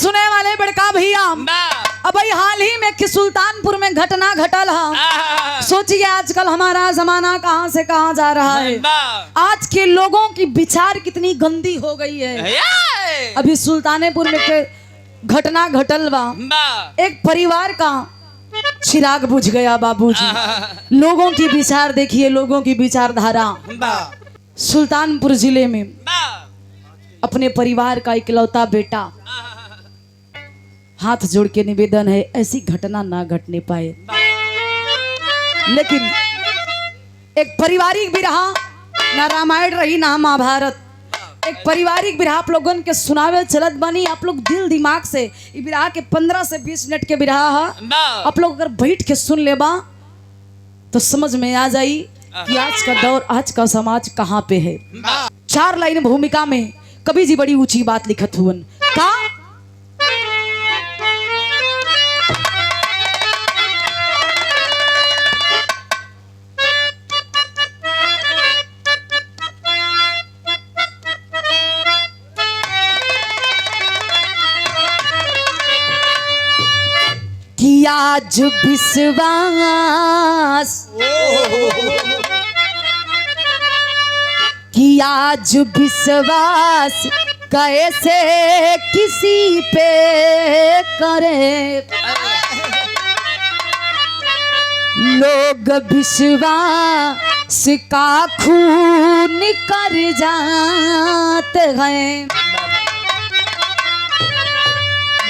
सुने वाले बड़का भैया, अब भाई हाल ही में कि सुल्तानपुर में घटना घटल है। सोचिए आजकल हमारा जमाना कहां से कहां जा रहा है। आज के लोगों की विचार कितनी गंदी हो गई है। अभी सुल्तानपुर में घटना घटल बा, एक परिवार का चिराग बुझ गया बाबूजी। लोगों की विचार देखिए, लोगों की विचारधारा। सुल्तानपुर जिले में अपने परिवार का इकलौता बेटा, हाथ जोड़ के निवेदन है ऐसी घटना ना घटने पाए। लेकिन एक पारिवारिक बिरहा, ना रामायण रही ना महाभारत, एक पारिवारिक बिरहा आप लोगन के सुनावे चलत बनी। आप लोग दिल दिमाग से ये बिरहा के 15 से 20 मिनट के बिरहा है। आप लोग अगर बैठ के सुन लेबा तो समझ में आ जाई कि आज का दौर, आज का समाज कहाँ पे है। 4 लाइन भूमिका में कवि जी बड़ी ऊंची बात लिखत हुवन का। कि आज विश्वास, कि आज विश्वास कैसे किसी पे करे। लोग विश्वास का खून कर जाते हैं।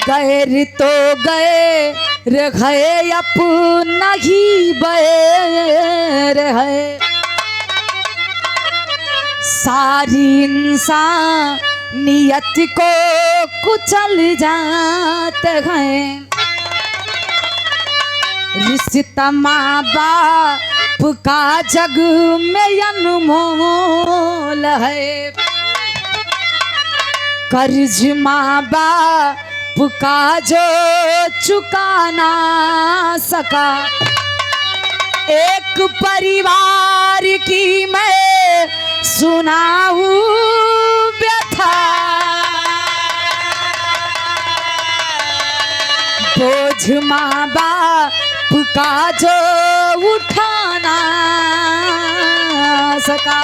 गैर तो गए रहे अपना ही बैर है। सारी इंसानियत को कुचल जाते हैं। रिश्ता माँ बाप का जग में अनमोल है। कर्ज माँ बाप का जो चुका ना सका, एक परिवार की मैं सुनाऊं व्यथा। बोझ माँ बाप का जो उठा ना सका।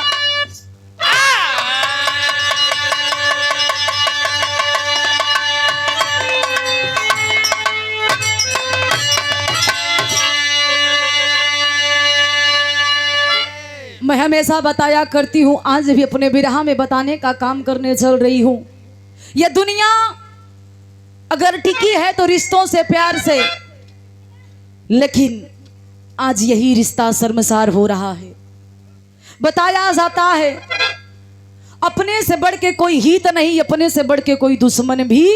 मैं हमेशा बताया करती हूँ, आज भी अपने बिरहा में बताने का काम करने चल रही हूँ। यह दुनिया अगर टिकी है तो रिश्तों से, प्यार से, लेकिन आज यही रिश्ता शर्मसार हो रहा है। बताया जाता है अपने से बढ़ के कोई हित नहीं, अपने से बढ़ के कोई दुश्मन भी।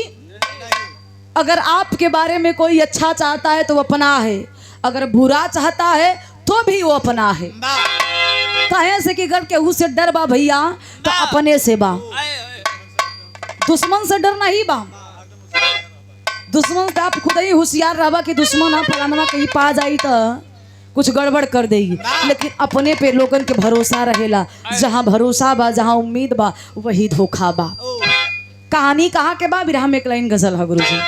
अगर आपके बारे में कोई अच्छा चाहता है तो वो अपना है, अगर बुरा चाहता है तो भी वो अपना है। कहे से कि घर केहू से डर बा भैया तो अपने से बा, दुश्मन से डर नहीं बा। दुश्मन का आप खुद ही होशियार रहा कि दुश्मन आप फलाना कहीं पा जाई तो कुछ गड़बड़ कर देगी। लेकिन अपने पे लोगन के भरोसा रहेला। जहाँ भरोसा बा, जहाँ उम्मीद बा, वही धोखा बा। कहानी कहाँ के बा, बिरहा में एक लाइन गजल है गुरु जी।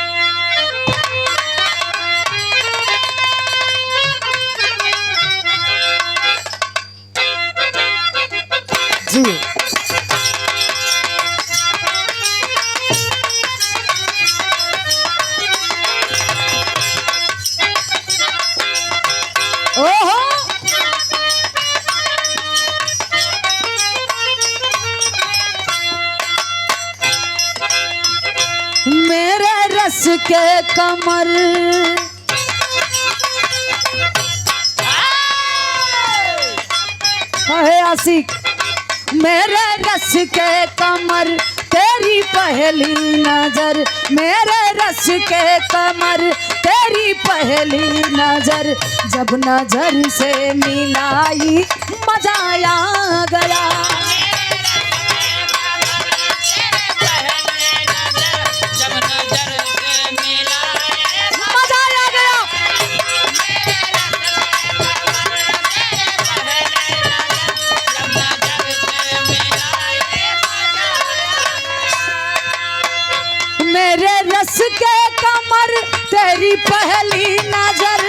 ओहो मेरे रस के कमर, कहे आशिक मेरे रस के कमर, तेरी पहली नजर, मेरे रस के कमर, तेरी पहली नजर, जब नजर से मिलाई मजा आ गया। तेरी पहली नजर।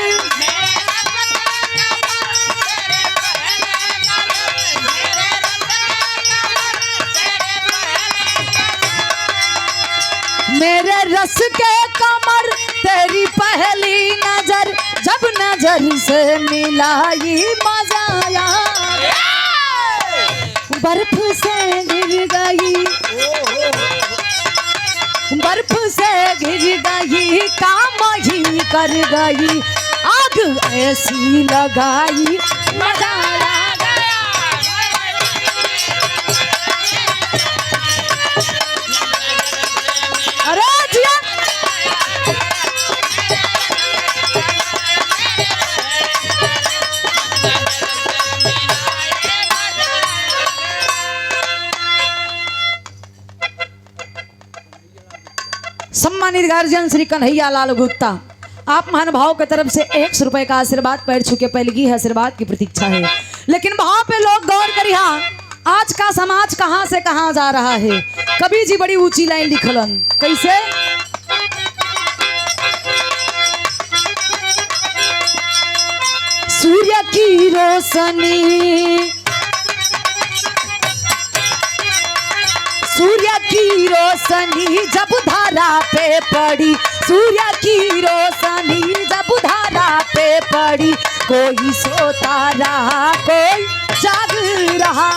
मेरे रस के कमर तेरी पहली नजर, जब नजर से मिलाई मजा आया। बर्फ से गिर गई, बर्फ से गिर गई, काम ही कर गई, आग ऐसी लगाई मजा आ गया। अरे जिया सम्मानित गार्जियन श्री कन्हैया लाल गुप्ता, आप महानुभाव की तरफ से 100 रुपए का आशीर्वाद पैर छुके पहलगी है, आशीर्वाद की प्रतीक्षा है। लेकिन भाव पे लोग गौर करिहा, आज का समाज कहां से कहां जा रहा है। कबीर जी बड़ी ऊंची लाइन लिखलन, कैसे? सूर्य की रोशनी, सूर्य की रोशनी जब धारा पे पड़ी, सूर्य की रोशनी जब धारा पे पड़ी, कोई सोता रहा कोई जाग रहा।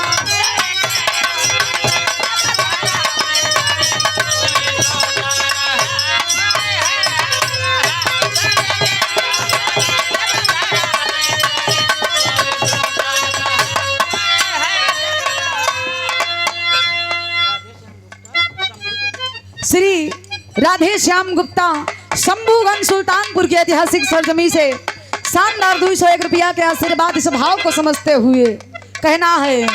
श्री राधे श्याम गुप्ता शंभूगंज सुल्तानपुर की ऐतिहासिक सरजमी से शानदार 201 रुपया के आशीर्वाद इस भाव को समझते हुए कहना है।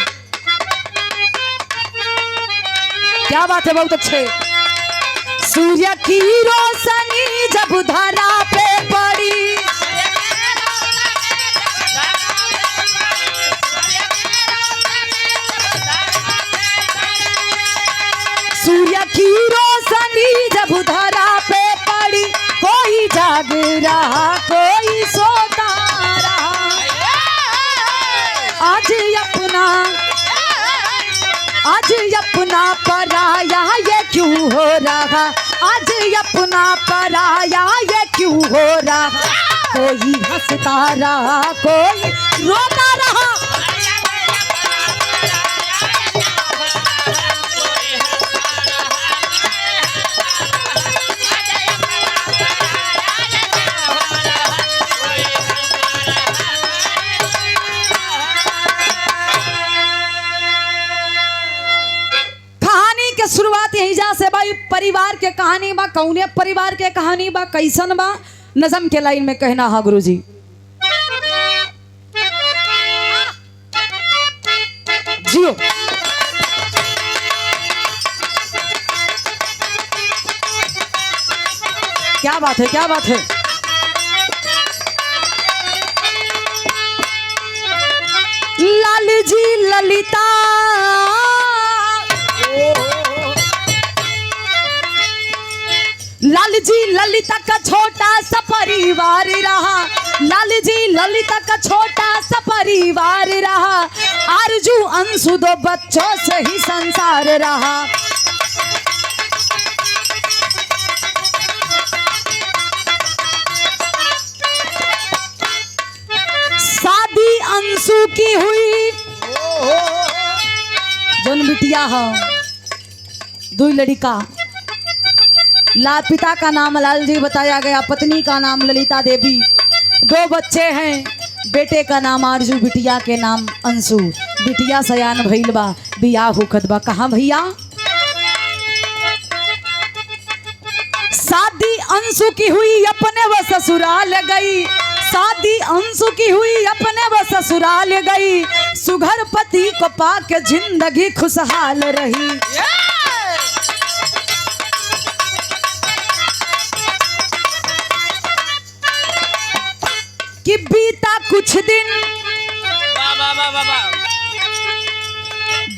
क्या बात है, बहुत अच्छे। सूर्य की रोशनी जब धरा पे पड़ी, सूर्य की रोशनी जब धरा पे पड़ी, कोई जाग रहा कोई सोता रहा। आज अपना पराया ये क्यों हो रहा, आज अपना पराया ये क्यों हो रहा। कोई हंसता रहा कोई रोता रहा। शुरुआत यही जा से भाई, परिवार के कहानी बा, कौने परिवार के कहानी बा, कैसन बा, नजम के लाइन में कहना हा गुरुजी। जियो क्या बात है, क्या बात है। लाल जी ललिता, लाल जी ललिता का छोटा सा परिवार रहा, लाल जी ललिता का छोटा सा परिवार रहा, आरजू अंशु 2 बच्चों से ही संसार रहा। शादी अंशु की हुई, जोन बिटिया है 2 लड़का, पिता का नाम लाल जी बताया गया, पत्नी का नाम ललिता देवी, 2 बच्चे हैं, बेटे का नाम आरजू, बिटिया के नाम अंशु। बिटिया सयान भइल बा, बियाह होखत बा। कहाँ भैया? शादी अंशु की हुई अपने वो ससुराल गई, शादी अंशु की हुई अपने वो ससुराल गई, सुघर पति को पाके जिंदगी खुशहाल रही। कि बीता कुछ दिन,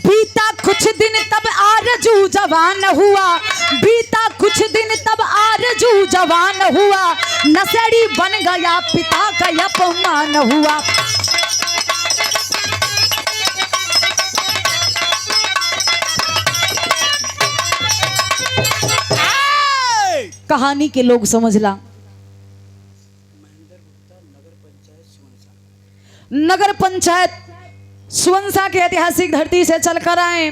बीता कुछ दिन तब आरजू जवान हुआ, बीता कुछ दिन तब आरजू जवान हुआ, नशेड़ी बन गया पिता का अपमान हुआ। कहानी के लोग समझला। नगर पंचायत सुवंसा के ऐतिहासिक धरती से चलकर आए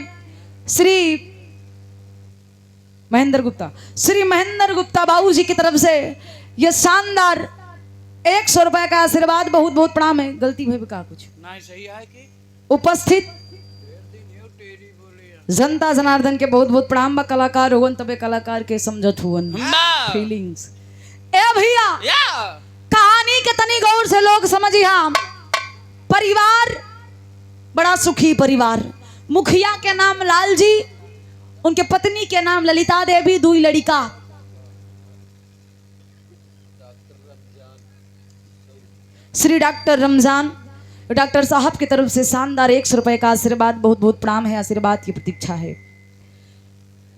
श्री महेंद्र गुप्ता बाबूजी की तरफ से यह शानदार 100 रुपए का आशीर्वाद। बहुत बहुत प्रणाम है। गलती हुई कहा कुछ नहीं सही है कि उपस्थित जनता जनार्दन के बहुत बहुत प्रणाम। बा कलाकार हुवन तबे कलाकार के समझत हुवन फीलिंग्स। ए भैया कहानी के तनी गौर से लोग समझिया। परिवार बड़ा सुखी परिवार। मुखिया के नाम लाल जी, उनके पत्नी के नाम ललिता देवी, 2 लड़का। श्री डॉक्टर रमजान डॉक्टर साहब की तरफ से शानदार 100 रुपए का आशीर्वाद। बहुत बहुत प्रणाम है। आशीर्वाद की प्रतीक्षा है।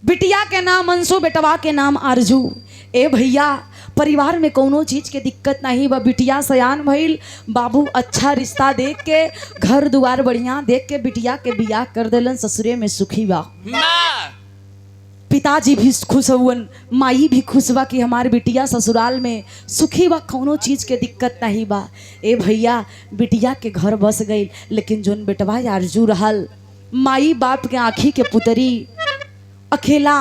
बिटिया के नाम अंशु, बेटवा के नाम आरजू। ए भैया परिवार में कोनो चीज के दिक्कत नहीं बा। बिटिया सयान भइल, बाबू अच्छा रिश्ता देख के, घर दुआर बढ़िया देख के बिटिया के बियाह कर देलन। ससुरे में सुखी बा। पिताजी भी खुश हुवन, माई भी खुश बा कि हमारे बिटिया ससुराल में सुखी बा, कोनो चीज के दिक्कत नहीं बा। ए भैया बिटिया के घर बस गई, लेकिन जोन बेटवा आरजू रहल, माई बाप के आँखी के पुतरी, अकेला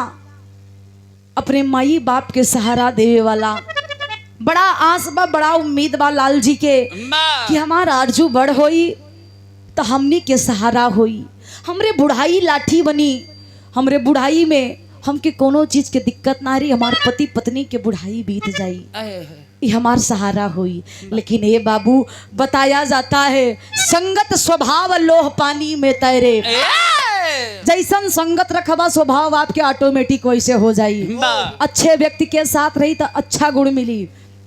अपने माई बाप के सहारा देवे वाला। बड़ा आस बा, बड़ा उम्मीद बा लाल जी के कि हमारा आरजू बड़ होई तो हमनी के सहारा होई, हमरे बुढ़ाई लाठी बनी, हमरे बुढ़ाई में हमके कोनो चीज के दिक्कत ना रही, हमारे पति पत्नी के बुढ़ाई बीत जाई, ये हमार सहारा हुई। लेकिन ये बाबू बताया जाता है संगत स्वभाव लोह पानी में तैरे। जैसन संगत रखबा स्वभाव आपके ऑटोमेटिक वैसे हो जाई। अच्छे व्यक्ति के साथ रही तो अच्छा गुण मिली,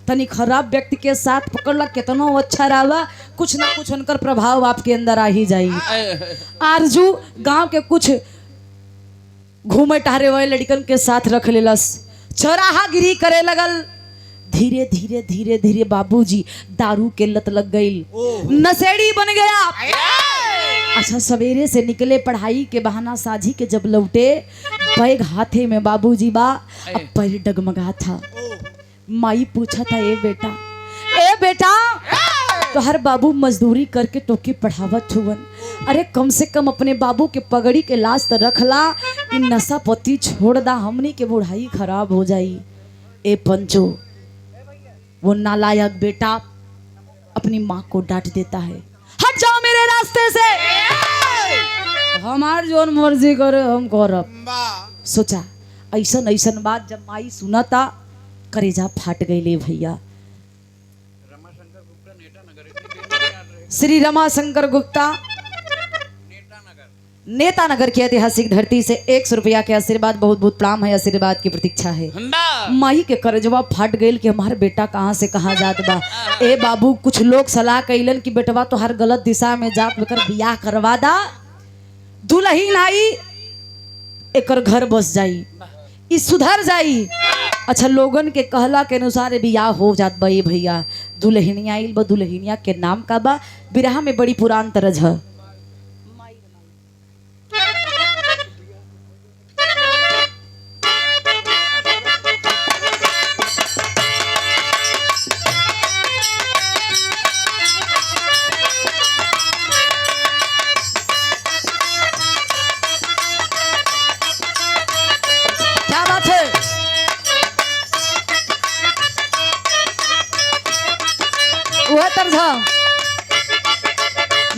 तनी खराब व्यक्ति के साथ पकड़ ला कितना अच्छा रहा, कुछ ना कुछ उनकर प्रभाव आपके अंदर आ ही जाई। आरजू गांव के कुछ घूमे टहरे हुए लड़कन के साथ रख लेलस, चौराहा गिरी करे लगल। धीरे धीरे धीरे धीरे बाबूजी दारू के लत लग गई, नशेड़ी बन गया। अच्छा सवेरे से निकले पढ़ाई के बहाना, साझी के जब लौटे बैग हाथे में बाबूजी बा, अब पैर डगमगा था। माई पूछा था ए बेटा तो हर बाबू मजदूरी करके टोके पढ़ावत हुवन, अरे कम से कम अपने बाबू के पगड़ी के लाश तो रखला, इन नशा पत्ती छोड़ दा, हमनी के बुढ़ाई खराब हो जाई। ए पंचो वो नालायक बेटा अपनी माँ को डांट देता है, हट जाओ मेरे रास्ते से, हमार जोन मर्जी करे हम करब। सोचा ऐसन ऐसन बात जब माई सुना था करेजा फाट गई ले भैया। श्री रमाशंकर गुप्ता नेता नगर की ऐतिहासिक धरती से 100 रुपया के आशीर्वाद। बहुत बहुत प्रणाम है। आशीर्वाद की प्रतीक्षा है। माई के करजवा फाट गई कि हमारे बेटा कहाँ से कहाँ जात बा। ए बाबू कुछ लोग सलाह कैलन कि बेटवा तो हर गलत दिशा में जात लेकर बियाह करवा दा, दुल्हन आई एकर घर बस जाई, ई सुधर जाई। अच्छा लोगन के कहला के अनुसार बियाह हो जात बा। भैया दुल्हनिया आइल बा, दुल्हनिया के नाम का बा, बिरहा में बड़ी पुरान तरज है।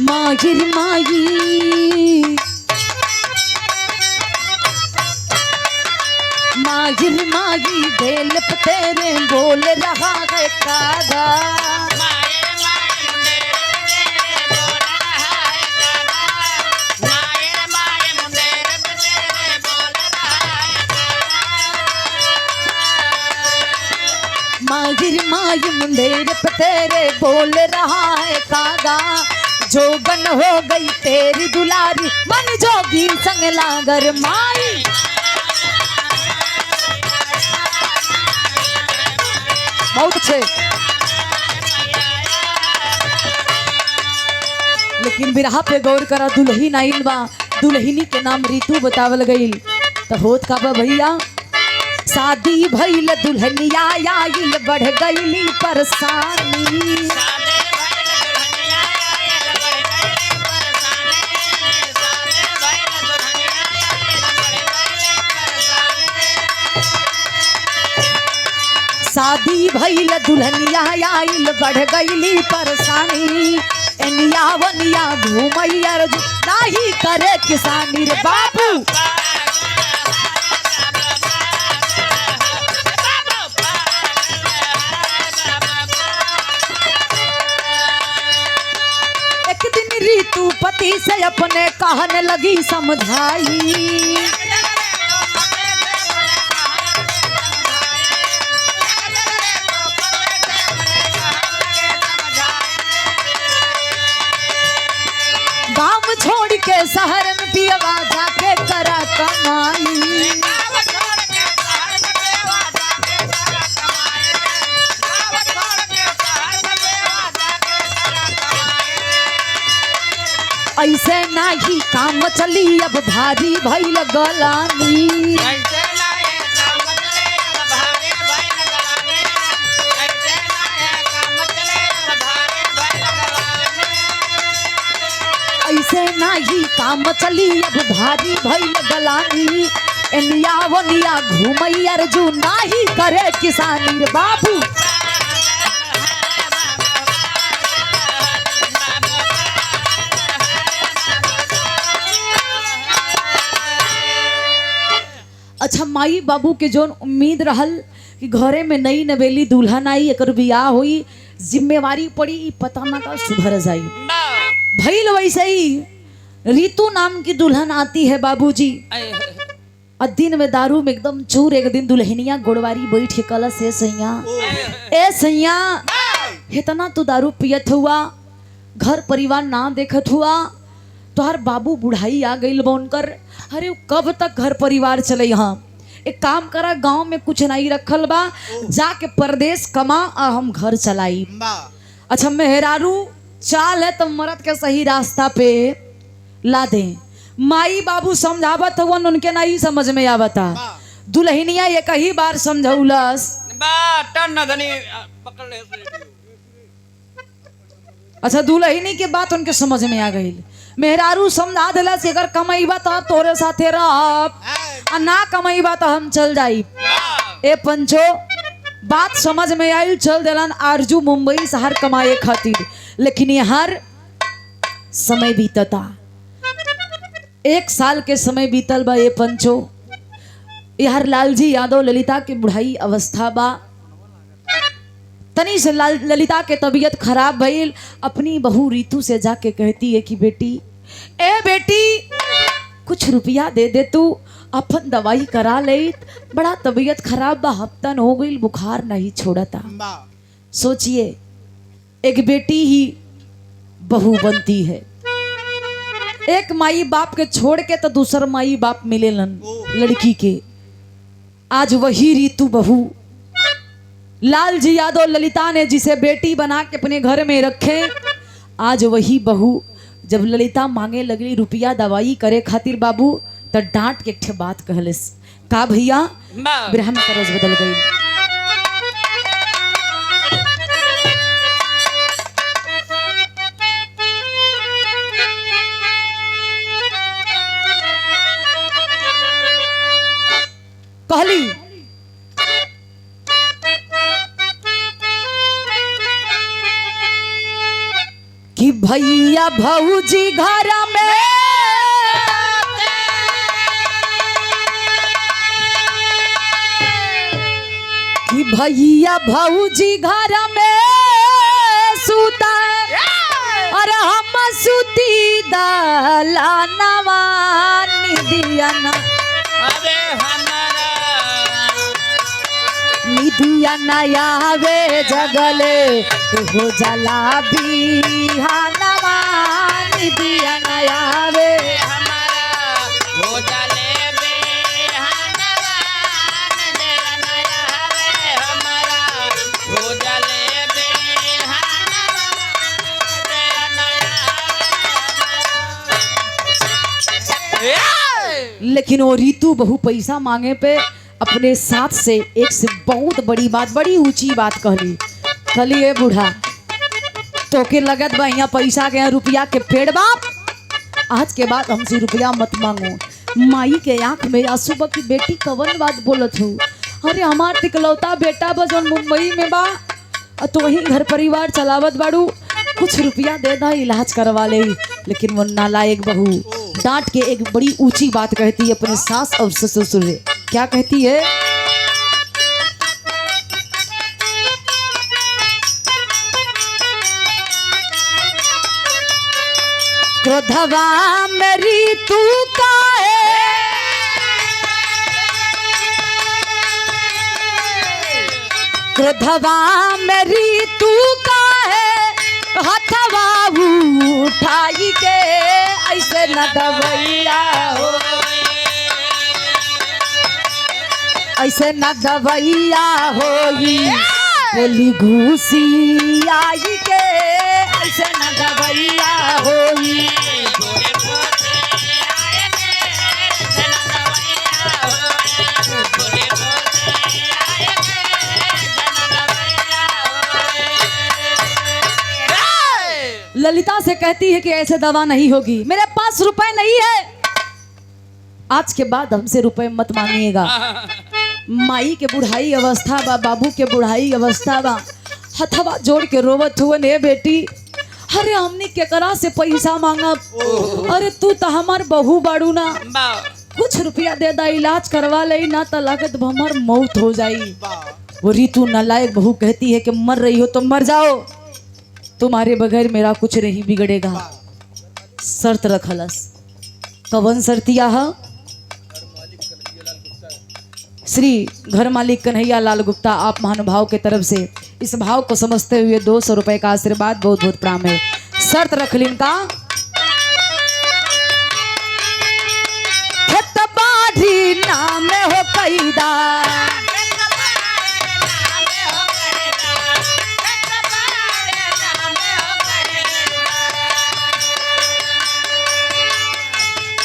माहिर माई माहिर माई बेल तेरे बोल रहा है कागा, माहिर माई मुंडेर पे तेरे बोल रहा है कागा, जोगन हो गई तेरी दुलारी मन जोगी संग लागर माई। बहुत अच्छे। लेकिन बिरहा पे गौर करा, दुल्ही नाइल बा, दुल्हिनी के नाम ऋतु बतावल गईल। तो होत का बा भैया, शादी भइल दुल्हनिया आइल बढ़ गईली परेशानी। शादी भइल दुल्हनिया आइल बढ़ गईली परेशानी। एनिया वनिया घूमैया नाही करे किसानी रे बाबू। एक दिन ऋतु पति से अपने कहने लगी समझाई। गाँव छोड़ के शहर में पियवा जाके करा कमाई। ऐसे नाही काम चली अब भारी भइल गलानी। ऐसे नाही काम चली अब भारी भइल गलानी। एनिया वनिया घूमई अर्जू नाही करे किसानी रे बाबू। अच्छा, माई बाबू के जोन उम्मीद रहल कि घरे में नई नवेली दुल्हन आई, एकर बियाह हुई, जिम्मेवारी पड़ी, पता ना का सुधर जाई। भइल वैसे ही ऋतु नाम की दुल्हन आती है बाबूजी। और दिन में दारू में एकदम चूर। एक दिन दुल्हनिया गोड़वारी बैठ के कलश से सैया, ए सैया, इतना तू दारू पियत हुआ, घर परिवार ना देखत हुआ, तोहर बाबू बुढ़ाई आ गई बनकर, अरे कब तक घर परिवार चले। यहाँ एक काम करा, गांव में कुछ नहीं रखल बा, जाके परदेश कमा और हम घर चलाई। अच्छा, मेहरारू चाल है तो मरद के सही रास्ता पे ला दे। माई बाबू समझावत हुआ, उनके नहीं समझ में आवता। दुल्हनिया ये कई बार समझौलस। अच्छा, दुल्हनी के बात उनके समझ में आ गई। मेहरारू समझा दिला से अगर कमाईबा तो तोरे साथे रहब, आ ना कमाईबा तो हम चल जाई। ए पंचो, बात समझ में आई, चल दिलन आरजू मुंबई शहर कमाए खातिर। लेकिन यार समय बीतता, 1 साल के समय बीतल बा। ए पंचो, यार लालजी यादव ललिता के बुढ़ाई अवस्था बा, तनी से ललिता के तबीयत खराब भइल। अपनी बहू ऋतु से जाके कहती है कि बेटी, ए बेटी, कुछ रुपया दे दे, तू अपन दवाई करा ले, बड़ा तबीयत खराब बा, हफ्तन हो गई, बुखार नहीं छोड़ता। सोचिए, एक बेटी ही बहू बनती है। एक माई बाप के छोड़ के तो दूसर माई बाप मिलेलन लड़की के। आज वही ऋतु बहू लालजी यादव ललिता ने जिसे बेटी बना के अपने घर में रखे, आज वही बहू जब ललिता मांगे लगली रुपया दवाई करे खातिर बाबू, तो डांट के एक बात कहलिस, का भैया, ब्रह्म तरज बदल गई। कहली कि भैया भौजी घर में कि भैया भौजी घर में सूता, और हम सूती दलानवा निदियाना, निदियाना आवे जगले हो जला बिहानवा, निदियाना आवे हो जले बिहानवा, निदियाना आवे हमारा हो लेकिन वो रीतू बहू पैसा मांगे पे अपने साथ से एक से बहुत बड़ी बात, बड़ी ऊंची बात कहली ए बूढ़ा तो के लगत बा यहाँ पैसा के रुपया के पेड़ बाप, आज के बाद हमसे रुपया मत मांगो। माई के आंख में आंसू बा की बेटी कवन बात बोलत हो। अरे हमार तिकलौता बेटा बा जौन मुंबई में बा, तो वही घर परिवार चलावत बाड़ू, कुछ रुपया दे दा इलाज करवा ले। लेकिन वो नालायक बहू डांट के एक बड़ी ऊंची बात कहती है अपने सास और ससुर से। क्या कहती है? क्रोधवा मेरी तू का है, क्रोधवा मेरी तू का है, हथवा उठाई के ऐसे न दवैया हो, ऐसे न दवैया होई, बोली घूसी आई के ऐसे न दवैया होई। ललिता से कहती है कि ऐसे दवा नहीं होगी, मेरे पास रुपए नहीं है, आज के बाद हमसे रुपए मत मांगिएगा। माई के बुढ़ाई अवस्था बा, बाबू के बुढ़ाई अवस्था बा, हथवा जोड़ के रोवत हुए ने बेटी, अरे हमने केकरा से पैसा मांगा, अरे तू तो हमार बहू बाड़ू ना, कुछ रुपया दे दा इलाज करवा ले, ना तो लागत हमार मौत हो जाई। वो रीतू नालायक बहू कहती है कि मर रही हो तो मर जाओ, तुम्हारे बगैर मेरा कुछ नहीं बिगड़ेगा। शर्त रखलस, कवन शर्तिया है? श्री घर मालिक कन्हैया लाल गुप्ता आप महानुभाव के तरफ से इस भाव को समझते हुए 200 रुपए का आशीर्वाद बहुत बहुत प्रणाम है। शर्त रख लिन का बाढ़ी नाम हो कैदा,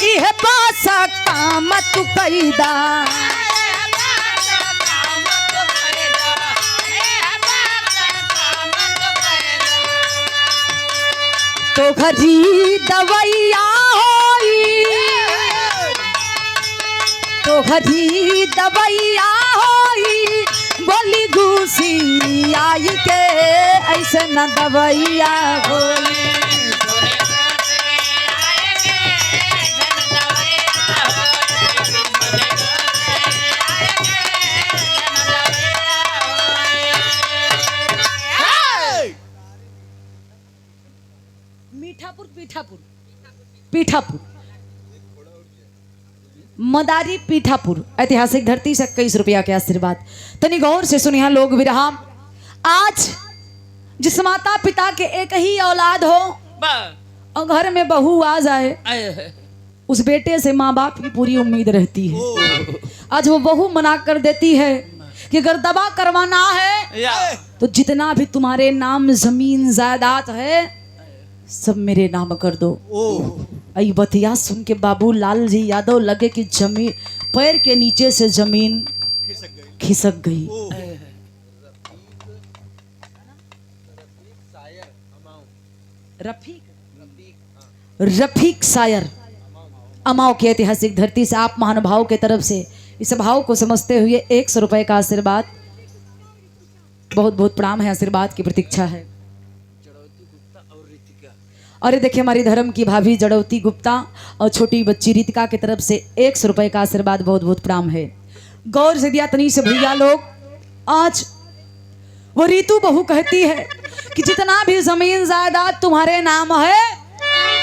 इह पासा काम तू कैदा, तो घरी दवैया होई, तो घरी दवैया होई, बोली घूसी आई के ऐसे न दवैया होई। पीठापुर पीठापुर मदारी पीठापुर ऐतिहासिक धरती से 21 रुपया के आशीर्वाद। तनी गौर से सुनिया लोग विरहा, आज जिस माता पिता के एक ही औलाद हो और घर में बहू आ जाए, उस बेटे से माँ बाप की पूरी उम्मीद रहती है। आज वो बहू मना कर देती है कि अगर दवा करवाना है तो जितना भी तुम्हारे नाम जमीन जायदाद है सब मेरे नाम कर दो। आई बतिया सुन के बाबू लाल जी यादव लगे कि जमीन पैर के नीचे से जमीन खिसक गई। रफीक सायर अमाओ की ऐतिहासिक धरती से आप महानुभाव के तरफ से इस भाव को समझते हुए 100 रुपए का आशीर्वाद, बहुत बहुत प्रणाम है, आशीर्वाद की प्रतीक्षा है। और देखिए हमारी धर्म की भाभी जड़ौती गुप्ता और छोटी बच्ची रितिका की तरफ से 100 रुपए का आशीर्वाद, बहुत बहुत प्रणाम है। गौर से दिया तनी से भैया लोग, आज वो रीतू बहू कहती है कि जितना भी जमीन जायदाद तुम्हारे नाम है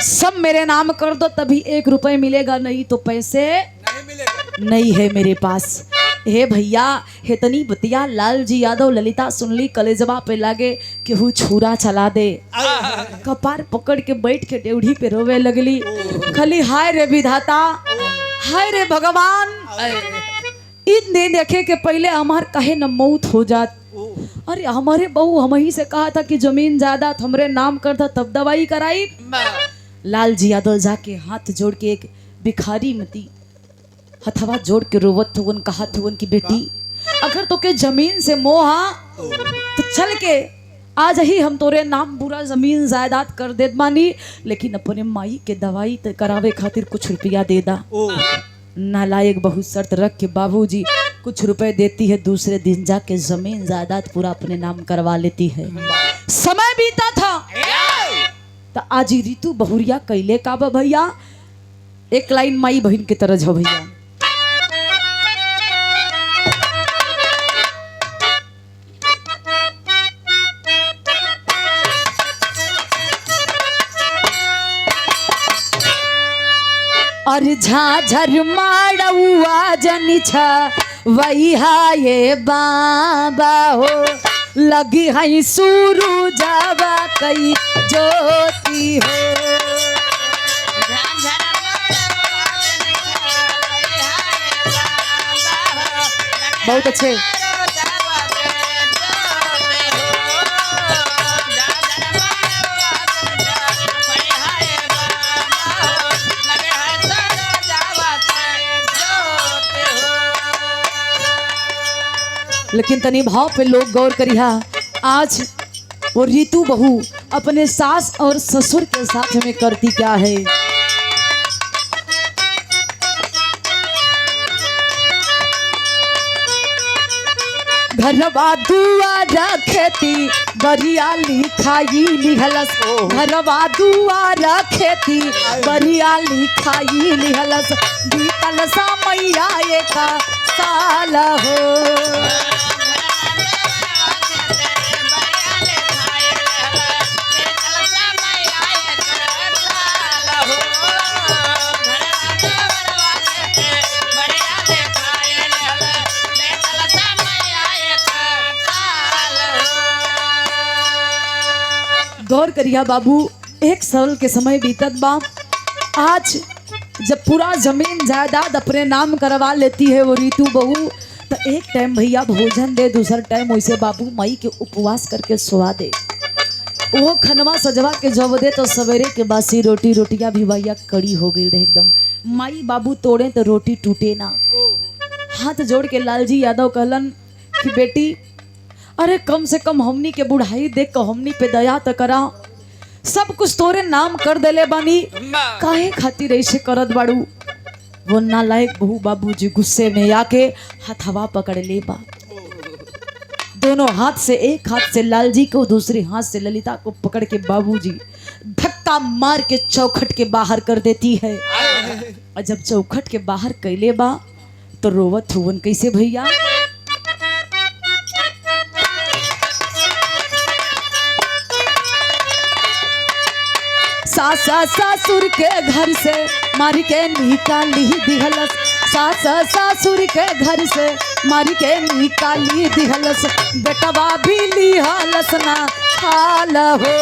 सब मेरे नाम कर दो, तभी 1 रुपए मिलेगा, नहीं तो पैसे नहीं है मेरे पास। हे भैया हे तनी बतिया लाल जी यादव ललिता सुनली, कलेजवा पे लागे केहू छुरा चला दे, कपार पकड़ के बैठ के डेवढ़ी पे रोवे लगली, खाली हाय रे विधाता, हाय रे भगवान, इतने देखे के पहले हमार कहे न मौत हो जात। अरे हमारे बहू हम ही से कहा था कि जमीन जायदाद हमरे नाम कर था तब दवाई कराई। लाल जी यादव जाके हाथ जोड़ के एक भिखारी मती हथवा जोड़ के रोवत हुवन, कहत हुवन कि बेटी अगर तो के जमीन से मोह तो चल के आज ही हम तोरे नाम पूरा जमीन जायदाद कर देत बानी, लेकिन अपने माई के दवाई करावे खातिर कुछ रुपया दे दा। नालायक बहुत शर्त रख के बाबूजी कुछ रुपए देती है, दूसरे दिन जाके जमीन जायदाद पूरा अपने नाम करवा लेती है। समय बीता था तो आज ऋतु बहुरिया कैले का बा भैया, एक लाइन माई बहन की तरह जो भैया। और झाझर माड़ुआ जनी छा वही ये बाबा हो, लगी है सुरु जावा कई ज्योति हो। बहुत अच्छे। लेकिन तनी भाव पे लोग गौर करिहा, आज वो ऋतु बहू अपने सास और ससुर के साथ में करती क्या है। घरवा दुआरा खेती बरियाली खाई लिहलस, घरवा दुआरा खेती बरियाली खाई लिहलस, बीतल सा मैया एक साल हो। गौर करिया बाबू, एक साल के समय बीतत बा, आज जब पूरा जमीन जायदाद अपने नाम करवा लेती है वो ऋतु बहू, तो एक टाइम भैया भोजन दे, दूसरा टाइम वैसे बाबू माई के उपवास करके सुवा दे। वो खनवा सजवा के जब दे तो सवेरे के बासी रोटियां भी भैया कड़ी हो गई रहे एकदम। माई बाबू तोड़े तो रोटी टूटे ना। हाथ जोड़ के लालजी यादव कहलन कि बेटी अरे कम से कम हमनी के बुढ़ाई देख के हमनी पे दया तो करा, सब कुछ तोरे नाम कर देले बानी, काहे खातिर ऐसे करत बाड़ू। वो नालायक बहू बाबूजी गुस्से में आके हथवा पकड़ ले बा, दोनों हाथ से, एक हाथ से लालजी को दूसरे हाथ से ललिता को पकड़ के बाबूजी धक्का मार के चौखट के बाहर कर देती है। और जब चौखट के बाहर कैले बा तो रोवत हुवन कैसे भैया। सासा ससुर के घर से मारी के निकाली दिहलस, सासा ससुर के घर से मारी के निकाली दिहलस, बेटवा भी लिहलस ना हाल हो।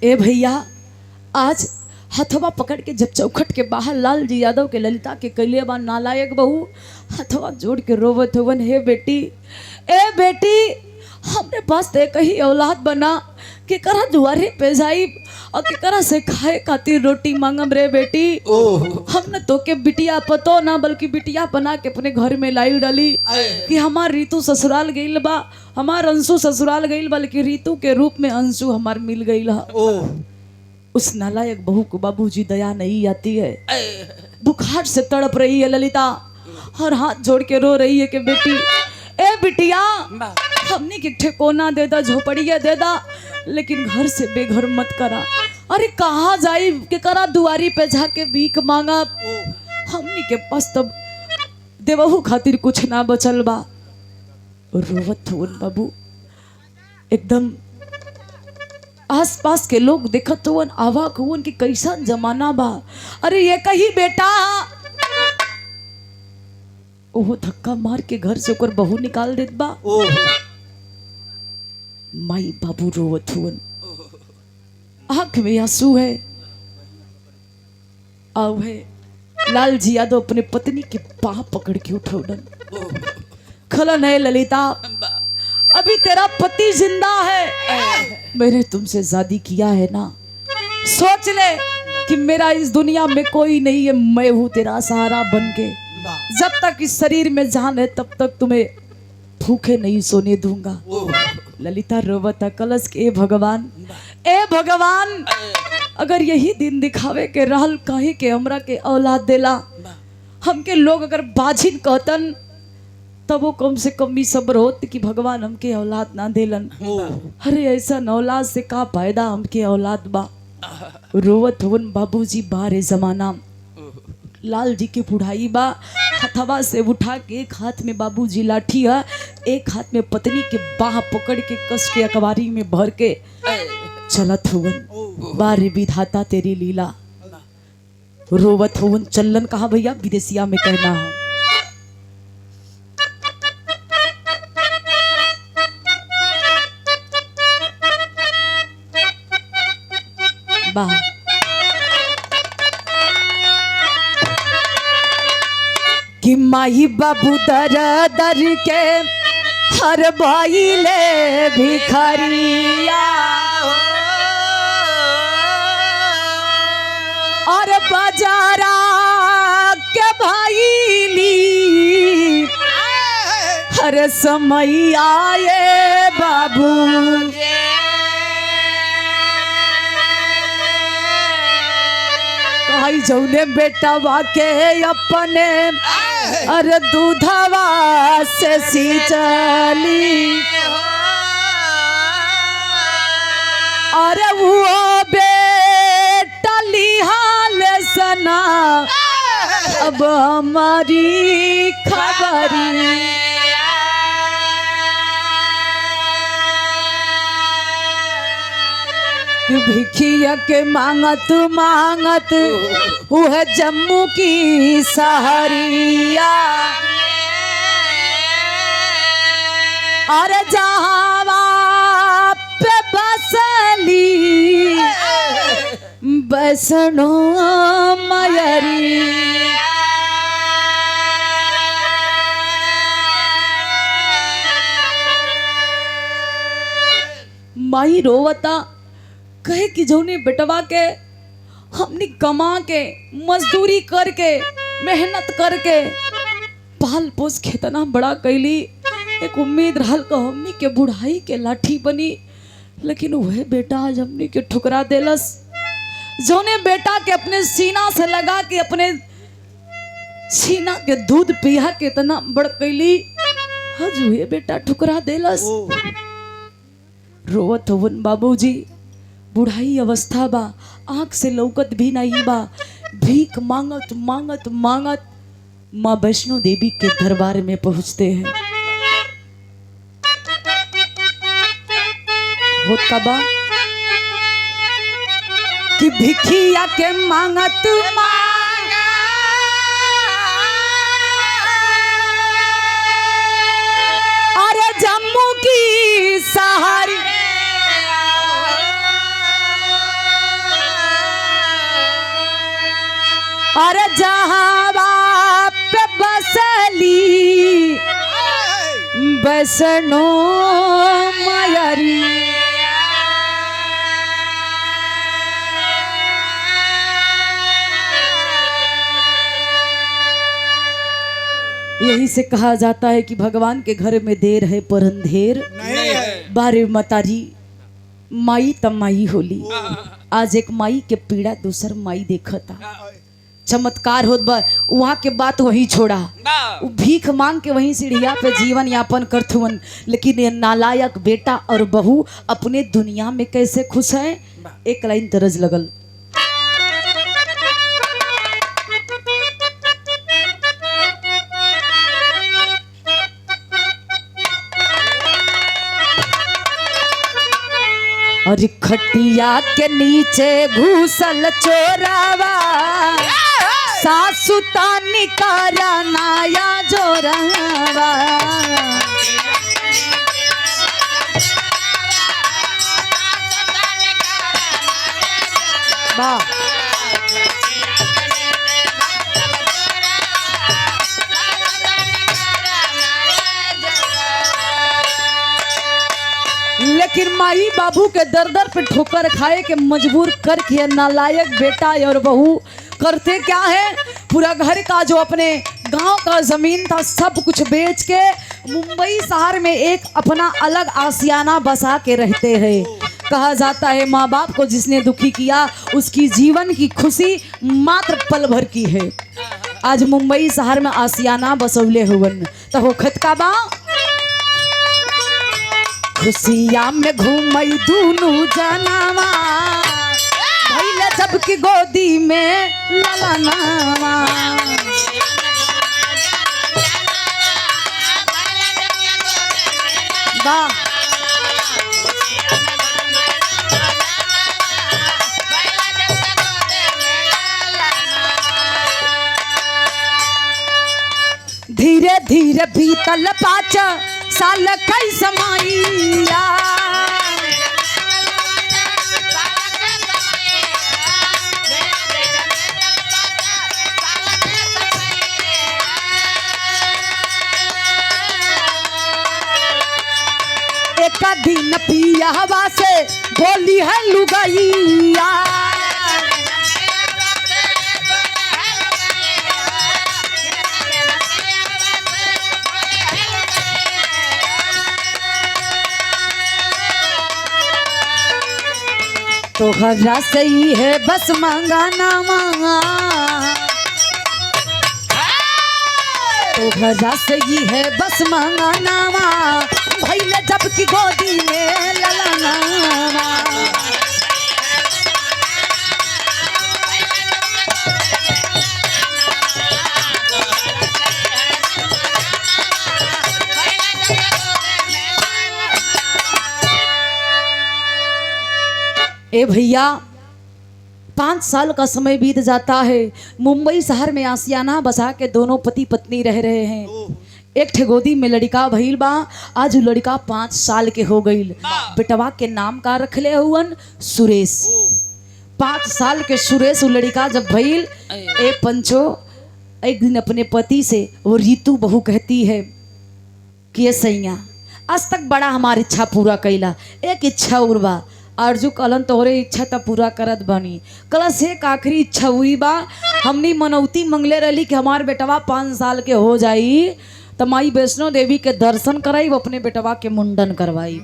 ए भैया आज हथवा पकड़ के जब चौखट के बाहर लालजी यादव के ललिता के कैले बा नालायक बहू हथवा जोड़ के रोवत होवन, हे बेटी ए बेटी हमरे पास ते कही औलाद बना के करा दुआरे पे जाई और के करा से खाए खातिर रोटी मांगम रे बेटी। हमने तो के बिटिया पतो ना बल्कि बिटिया बना के अपने घर में लाई डाली कि हमार ऋतु ससुराल गईल बा, हमार अंशु ससुराल गईल बा, लेकिन ऋतु के रूप में अंशु हमार मिल गईल है। उस नालायक बहू को बाबूजी दया नहीं आती है, बुखार से तड़प रही है ललिता और हाथ जोड़ के रो रही है कि बेटी ए बिटिया हमने के ठेकोना दे दा, झोपड़िया दे दा, लेकिन घर से बेघर मत करा। अरे कहाँ जाई के करा दुआरी पे जाके भीख मांगा, हमने के पास तब देवहू खातिर कुछ ना बचल बा। रोवत हुन बाबू एकदम आसपास के लोग देखत हुन, आवाक हुन कि कैसा जमाना बा। अरे ये कही बेटा ओहो धक्का मार के घर से ओकर बहू निकाल देत बा। माई बाबू रोवत हुवन, आंख में आंसू है। आओ है लाल जी यादव अपने पत्नी की बाह पकड़ के उठौलन, खलन है ललिता, अभी तेरा पति जिंदा है, मैंने तुमसे शादी किया है ना, सोच ले कि मेरा इस दुनिया में कोई नहीं है, मैं हूं तेरा सहारा बन के, जब तक इस शरीर में जान है तब तक तुम्हें भूखे नहीं सोने दूंगा। ललिता रोवता कलश के, ए भगवान अगर यही दिन दिखावे के रहल काहे के हमरा के औलाद देला, हमके लोग अगर बाझिन कहतन तब वो कम से कम भी सब्र होत कि भगवान हमके औलाद ना देलन। अरे ऐसा औलाद से का फायदा, हमके औलाद बा। रोवत हुवन बाबूजी बारे जमाना, लाल जी की बुढ़ाई बा, हथवा से उठा के एक हाथ में बाबूजी लाठी है, एक हाथ में पत्नी के बाह पकड़ के कस के अखबारी में भर के चलत हुवन। बारे विधाता तेरी लीला। रोवत हुवन चलन कहा भैया विदेशिया में कहना है। वाह कि माई बाबू दर दर के हर भाई ले भिखारिया, और बाजारा के भाई ली हर समय आए बाबू, कहाई जौने बेटा के अपने अरे दूधवा से सींचली, अरे वो बेटा लिहाल सना अब हमारी खबरी, भिखिया के मांगत मांगत वह जम्मू की सहरिया, अरे जहावा पे बसली बसनो मयरी, माई रोवता कहे कि जौने बेटवा के हमने कमा के मजदूरी करके मेहनत करके पाल पोस के इतना बड़ा कैली, एक उम्मीद रहल को हमनी के बुढ़ाई के लाठी बनी, लेकिन वह बेटा आज हमनी के ठुकरा देलस। जौने बेटा के अपने सीना से लगा के अपने सीना के दूध पिया के इतना बड़ कैली, आज वह बेटा ठुकरा देलस। रोवत होवन बाबूजी, बुढ़ाई अवस्था बा, आंख से लौकत भी नहीं बा, भीख मांगत मांगत मांगत माँ वैष्णो देवी के दरबार में पहुंचते हैं। होता बा कि भिखिया के मांगत अरे जम्मू की सहारी, अरे जहां पे बसली बसनो मयरी, यही से कहा जाता है कि भगवान के घर में देर है पर अंधेर नहीं है। बारे मतारी माई तमाई होली, आज एक माई के पीड़ा दूसर माई देखता, चमत्कार होत बा। वहाँ के बात वहीं छोड़ा, भीख मांग के वहीं सीढ़िया पे जीवन यापन करथुवन, लेकिन ये नालायक बेटा और बहू अपने दुनिया में कैसे खुश हैं। एक लाइन तरज लगल, और खटिया के नीचे घुसल चोरावा, सासु तानी कारा नाया जोरावा, वाह। लेकिन माई बाबू के दर दर पे ठोकर खाए के मजबूर करके नालायक बेटा और बहू करते क्या है, पूरा घर का जो अपने गांव का जमीन था सब कुछ बेच के मुंबई शहर में एक अपना अलग आशियाना बसा के रहते हैं। कहा जाता है माँ बाप को जिसने दुखी किया उसकी जीवन की खुशी मात्र पल भर की है। आज मुंबई शहर में आशियाना बसौले हुवन तो हो खतका बा खुशिया में घूमई दूनू जनावा भैले जबकि गोदी में ललनावा। वाह। धीरे धीरे बीतल 5 साल कई समाइया एक दिन पिया हवा से बोली है लुगाइया तो हरा सही है बस मंगाना मांगा तो हरा सही है बस मंगाना भैले जबकि गोदी में ललना। ए भैया 5 साल का समय बीत जाता है। मुंबई शहर में आशियाना बसा के दोनों पति पत्नी रह रहे हैं। एक ठे गोदी में लड़का भइल बा। आज लड़का 5 साल के हो गईल। बेटवा के नाम का रखले हुवन सुरेश। 5 साल के सुरेश लड़का जब भइल ए पंचो एक दिन अपने पति से वो रीतू बहू कहती है कि ये सैया आज तक बड़ा हमारी इच्छा पूरा कैला एक इच्छा उर्बा अर्जू कलन तोहरे इच्छा तो पूरा करत बनी कल से एक आखिरी इच्छा हुई बा हमनी मनौती मंगले रही कि हमार बेटवा 5 साल के हो जाई तो माई वैष्णो देवी के दर्शन कराई वो अपने बेटवा के मुंडन करवाई।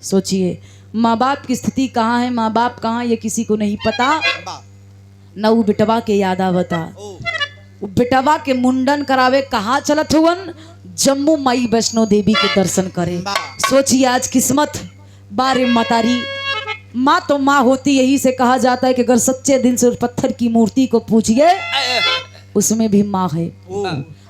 सोचिए माँ बाप की स्थिति कहाँ है, माँ बाप कहाँ ये किसी को नहीं पता न वो बेटवा के याद आवता। बेटवा के मुंडन करावे कहाँ चलत हुवन, जम्मू माई वैष्णो देवी के दर्शन करे। सोचिए आज किस्मत बारे मतारी माँ तो माँ होती, यही से कहा जाता है कि अगर सच्चे दिल से उस पत्थर की मूर्ति को पूछिए उसमें भी माँ है।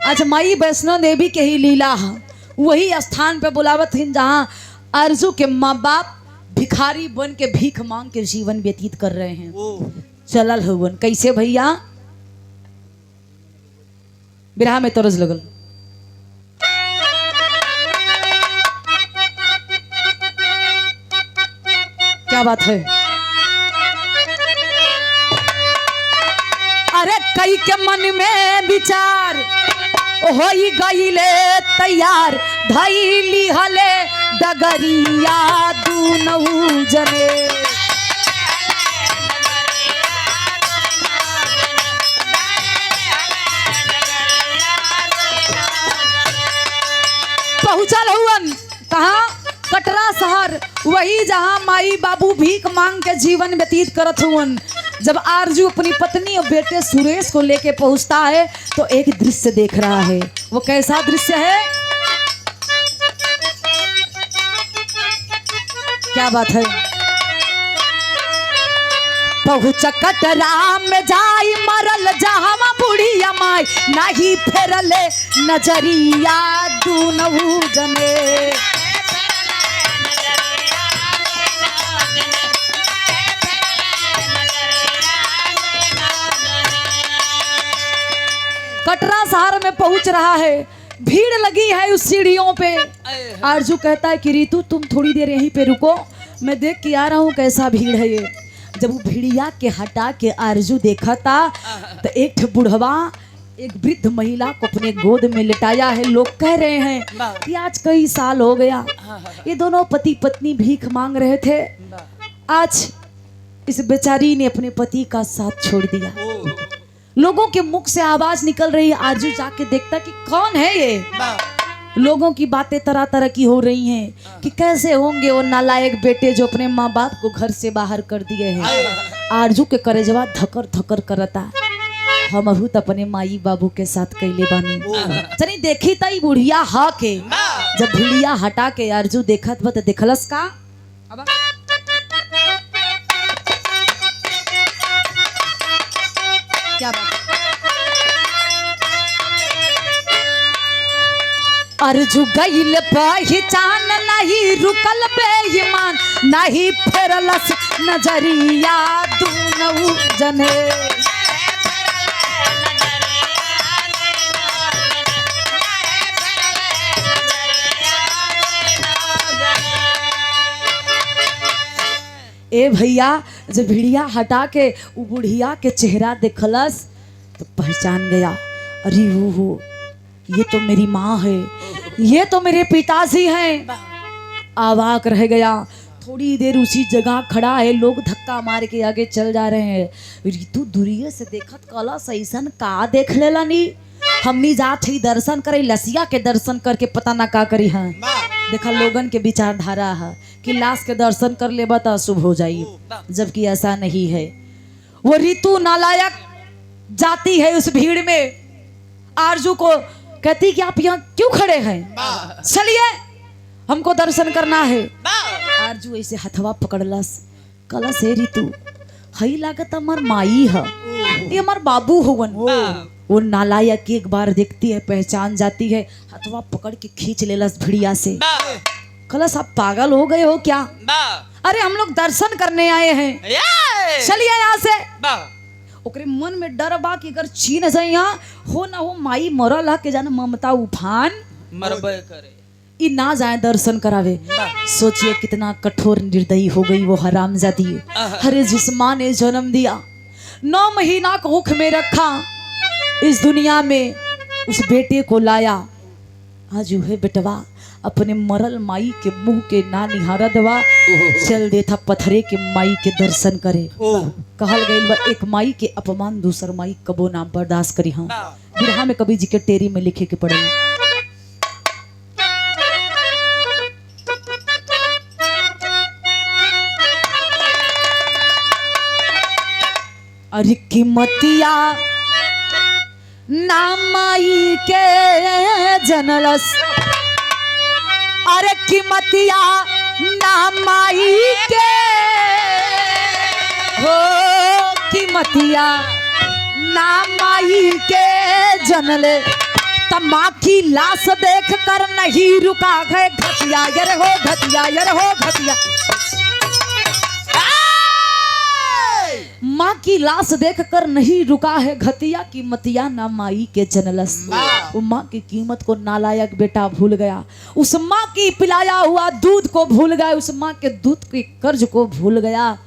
आज माई वैष्णो देवी के ही लीला है, वही स्थान पे बुलावत हिन जहाँ अर्जू के माँ बाप भिखारी बन के भीख मांग के जीवन व्यतीत कर रहे हैं। चलल हुवन कैसे भैया, बिरहा में तरज लगल। क्या बात है, अरे कई के मन में विचार हो गईले तैयार धैली हले डगरिया दूनऊ जने। पहुंचल हुवन कहाँ, कटरा शहर, वही जहां माई बाबू भीख मांग के जीवन व्यतीत करत हुवन। जब आरजू अपनी पत्नी और बेटे सुरेश को लेके पहुंचता है तो एक दृश्य देख रहा है। वो कैसा दृश्य है, क्या बात है। पहुंच कटरा में जाई मरल जहां बुढ़िया माई नहीं फेरले नजरिया दूनऊ जने। कटरा शहर में पहुंच रहा है, भीड़ लगी है उस सीढ़ियों पे। आरजू कहता है कि रीतू तुम थोड़ी देर यहीं पे रुको, मैं देख के आ रहा हूँ कैसा भीड़ है ये। जब वो भिड़िया के हटा के आरजू देखा था तो एक ठे बुढ़वा एक वृद्ध महिला को अपने गोद में लिटाया है। लोग कह रहे हैं कि आज कई साल हो गया ये दोनों पति पत्नी भीख मांग रहे थे, आज इस बेचारी ने अपने पति का साथ छोड़ दिया। लोगों के मुख से आवाज निकल रही है, आरजू जाके देखता कि कौन है ये। लोगों की बातें तरह तरह की हो रही हैं कि कैसे होंगे वो नालायक बेटे जो अपने माँ बाप को घर से बाहर कर दिए हैं। आरजू के करेजवा धकर धकर करता, हम अहूत अपने माई बाबू के साथ कैले बानी। चली देखी तई बुढ़िया हा के, जब भिड़िया हटा के आरजू देखत बा तो देखलस का क्या बात। अर्जू गईल पहचान नहीं रुकल बेईमान नहीं फेरलस नजरिया दूनऊ जने। ए भैया जब भिड़िया हटा के वो बुढ़िया के चेहरा देखलस तो पहचान गया, अरे वो ये तो मेरी माँ है, ये तो मेरे पिताजी हैं। अवाक रह गया। थोड़ी देर उसी जगह खड़ा है, लोग धक्का मार के आगे चल जा रहे हैं। रितु दूरिये से देखत कला सैसन का देख लेला नी, हमनी जात ही दर्शन करे, लसिया के दर्शन करके पता ना का करी है। देखा लोगन के विचारधारा है कि लाश के दर्शन कर ले बता शुभ हो जाई, जबकि ऐसा नहीं है। वो रितु नालायक जाती है उस भीड़ में, आरजू को कहती कि आप यहाँ क्यों खड़े हैं, चलिए हमको दर्शन करना है। आरजू ऐसे हथवा पकड़लस, कलस हे रितु हई लागत हमार माई है, ये हमार बाबू होवन। वो नालायक एक बार देखती है, पहचान जाती है, हथवा पकड़ के खींच लेलस भिड़िया से। कलस आप पागल हो गए हो क्या? अरे हम लोग दर्शन करने आए हैं, चलिए यहाँ से। ओकरे मन में डर बा कि अगर छीन जाए यहाँ हो ना हो माई मरल है के जाने ममता उफान मरबे करे, ई ना जाए दर्शन करावे। सोचिए कितना कठोर निर्दयी हो गई वो हरामजादी। अरे जिस माँ ने जन्म दिया, 9 महीना कोख में रखा, इस दुनिया में उस बेटे को लाया, आज है बेटवा अपने मरल माई के मुंह के ना निहारा दवा चल देता पत्थरे के माई के दर्शन करे। कहल गई बा एक माई के अपमान दूसर माई कबो ना बर्दाश्त करी। हाँ बिरहा में कवि जी के टेरी में लिखे के पड़े। अरे कीमतिया ना माई के जनलस, अरे कीमतिया ना माई के हो, कीमतिया ना माई के जनले तमा की लाश देख कर नहीं रुका गए घटिया यर हो घटिया यर हो घटिया। माँ की लाश देख कर नहीं रुका है घतिया, कीमतिया ना माई के जनलस। वो माँ की कीमत को नालायक बेटा भूल गया, उस माँ की पिलाया हुआ दूध को भूल गया, उस माँ के दूध के कर्ज को भूल गया।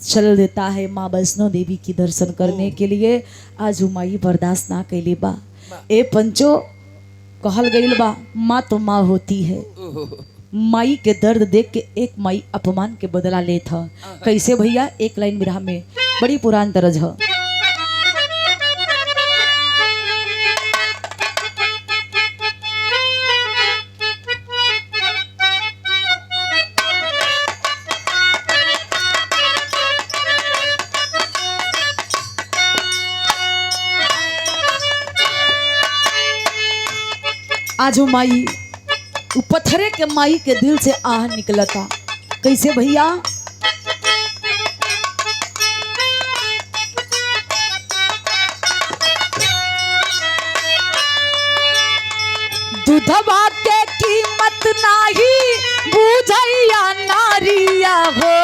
चल देता है माँ वैष्णो देवी की दर्शन करने के लिए। आज वो माई बर्दाश्त ना कैली बा। ए पंचो कहल गईल बा माँ तो माँ होती है, माई के दर्द देख के एक माई अपमान के बदला ले था। कैसे भैया? एक लाइन बिरहा में बड़ी पुरान तरज है। आज वो माई वो पत्थरे के माई के दिल से आह निकलता। कैसे भैया? दूधवा के कीमत नाही बुझैया नारिया हो,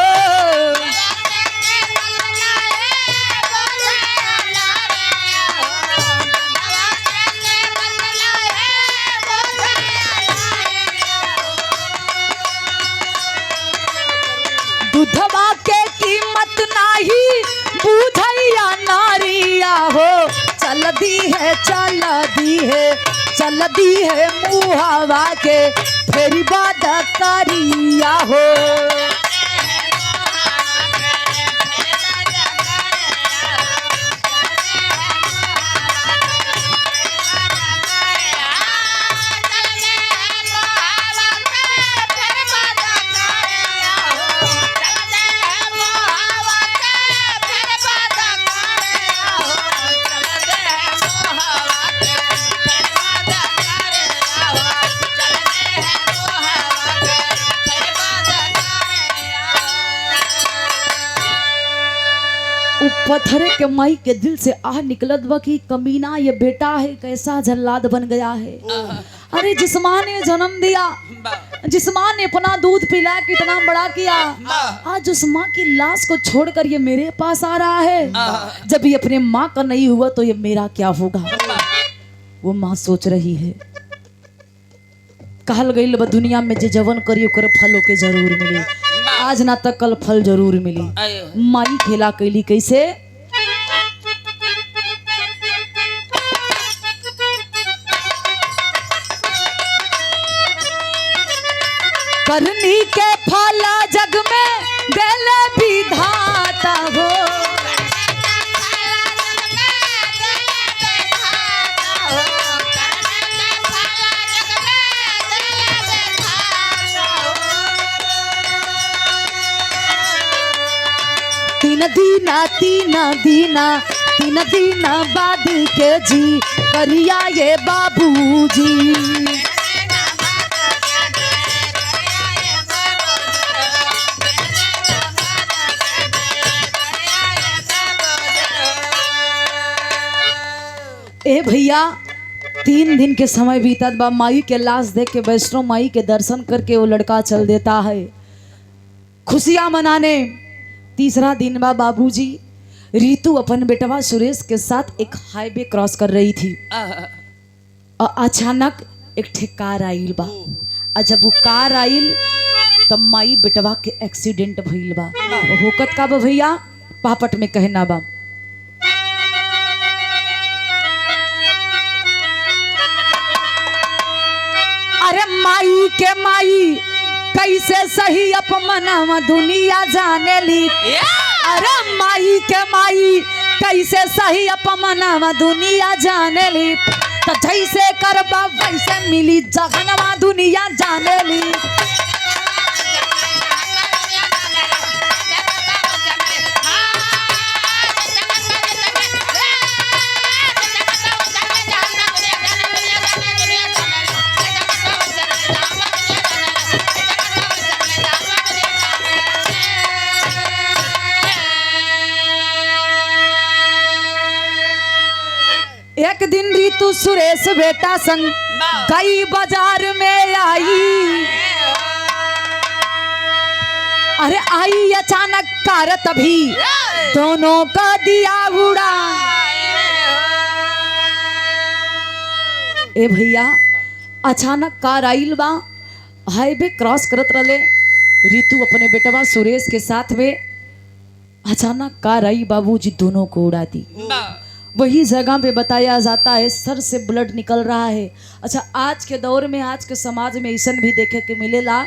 दूधवा के कीमत नाही करिया हो, चल दी है मुहावा के फेरी बात करिया हो। पत्थरे के माई के दिल से आह निकलत बा कि कमीना ये बेटा है कैसा जल्लाद बन गया है। अरे जिस माँ ने जन्म दिया, जिस माँ ने अपना दूध पिला कितना बड़ा किया, आज उस माँ की लाश को छोड़कर ये मेरे पास आ रहा है। जब ये अपने माँ का नहीं हुआ तो ये मेरा क्या होगा। वो माँ सोच रही है, कहल गई दुनिया में जे जवन करी ओकर फल ओके जरूर मिली। आज ना तक कल फल जरूर मिली। माई खेला कैली कैसे, करनी के फला जग में दिल विधाता हो। तीन दीना बाद के जी करिया ये बाबूजी। ए भैया 3 दिन के समय बीतत बा। माई के लाश देख के वैष्णो माई के दर्शन करके वो लड़का चल देता है खुशियां मनाने। तीसरा दिन बा बाबूजी, रीतु अपन बेटवा सुरेश के साथ एक हाईवे क्रॉस कर रही थी और अचानक एक ठे कार आइल बा। और जब वो कार आइल तब माई बेटवा के एक्सीडेंट भइल बा। होकत का बा भैया, पापट में कहना बा, अरे माई के माई कैसे सही अपमनवा दुनिया जाने ली। अरे माई के माई कैसे सही अपमनवा दुनिया जाने ली। तो जैसे करबा वैसे मिली जहनवा दुनिया जाने ली। एक दिन रीतु सुरेश बेटा संग गई बाजार में आई। अरे आई अचानक कार, तभी दोनों का दिया उड़ा। ए भैया अचानक कार आइल बा, हाईवे क्रॉस करत रहे रीतु अपने बेटवा सुरेश के साथ में। अचानक कार आई, बाबूजी दोनों को उड़ा दी। वही जगह पे बताया जाता है सर से ब्लड निकल रहा है। अच्छा, आज के दौर में, आज के समाज में ऐसा भी देखे के मिलेला,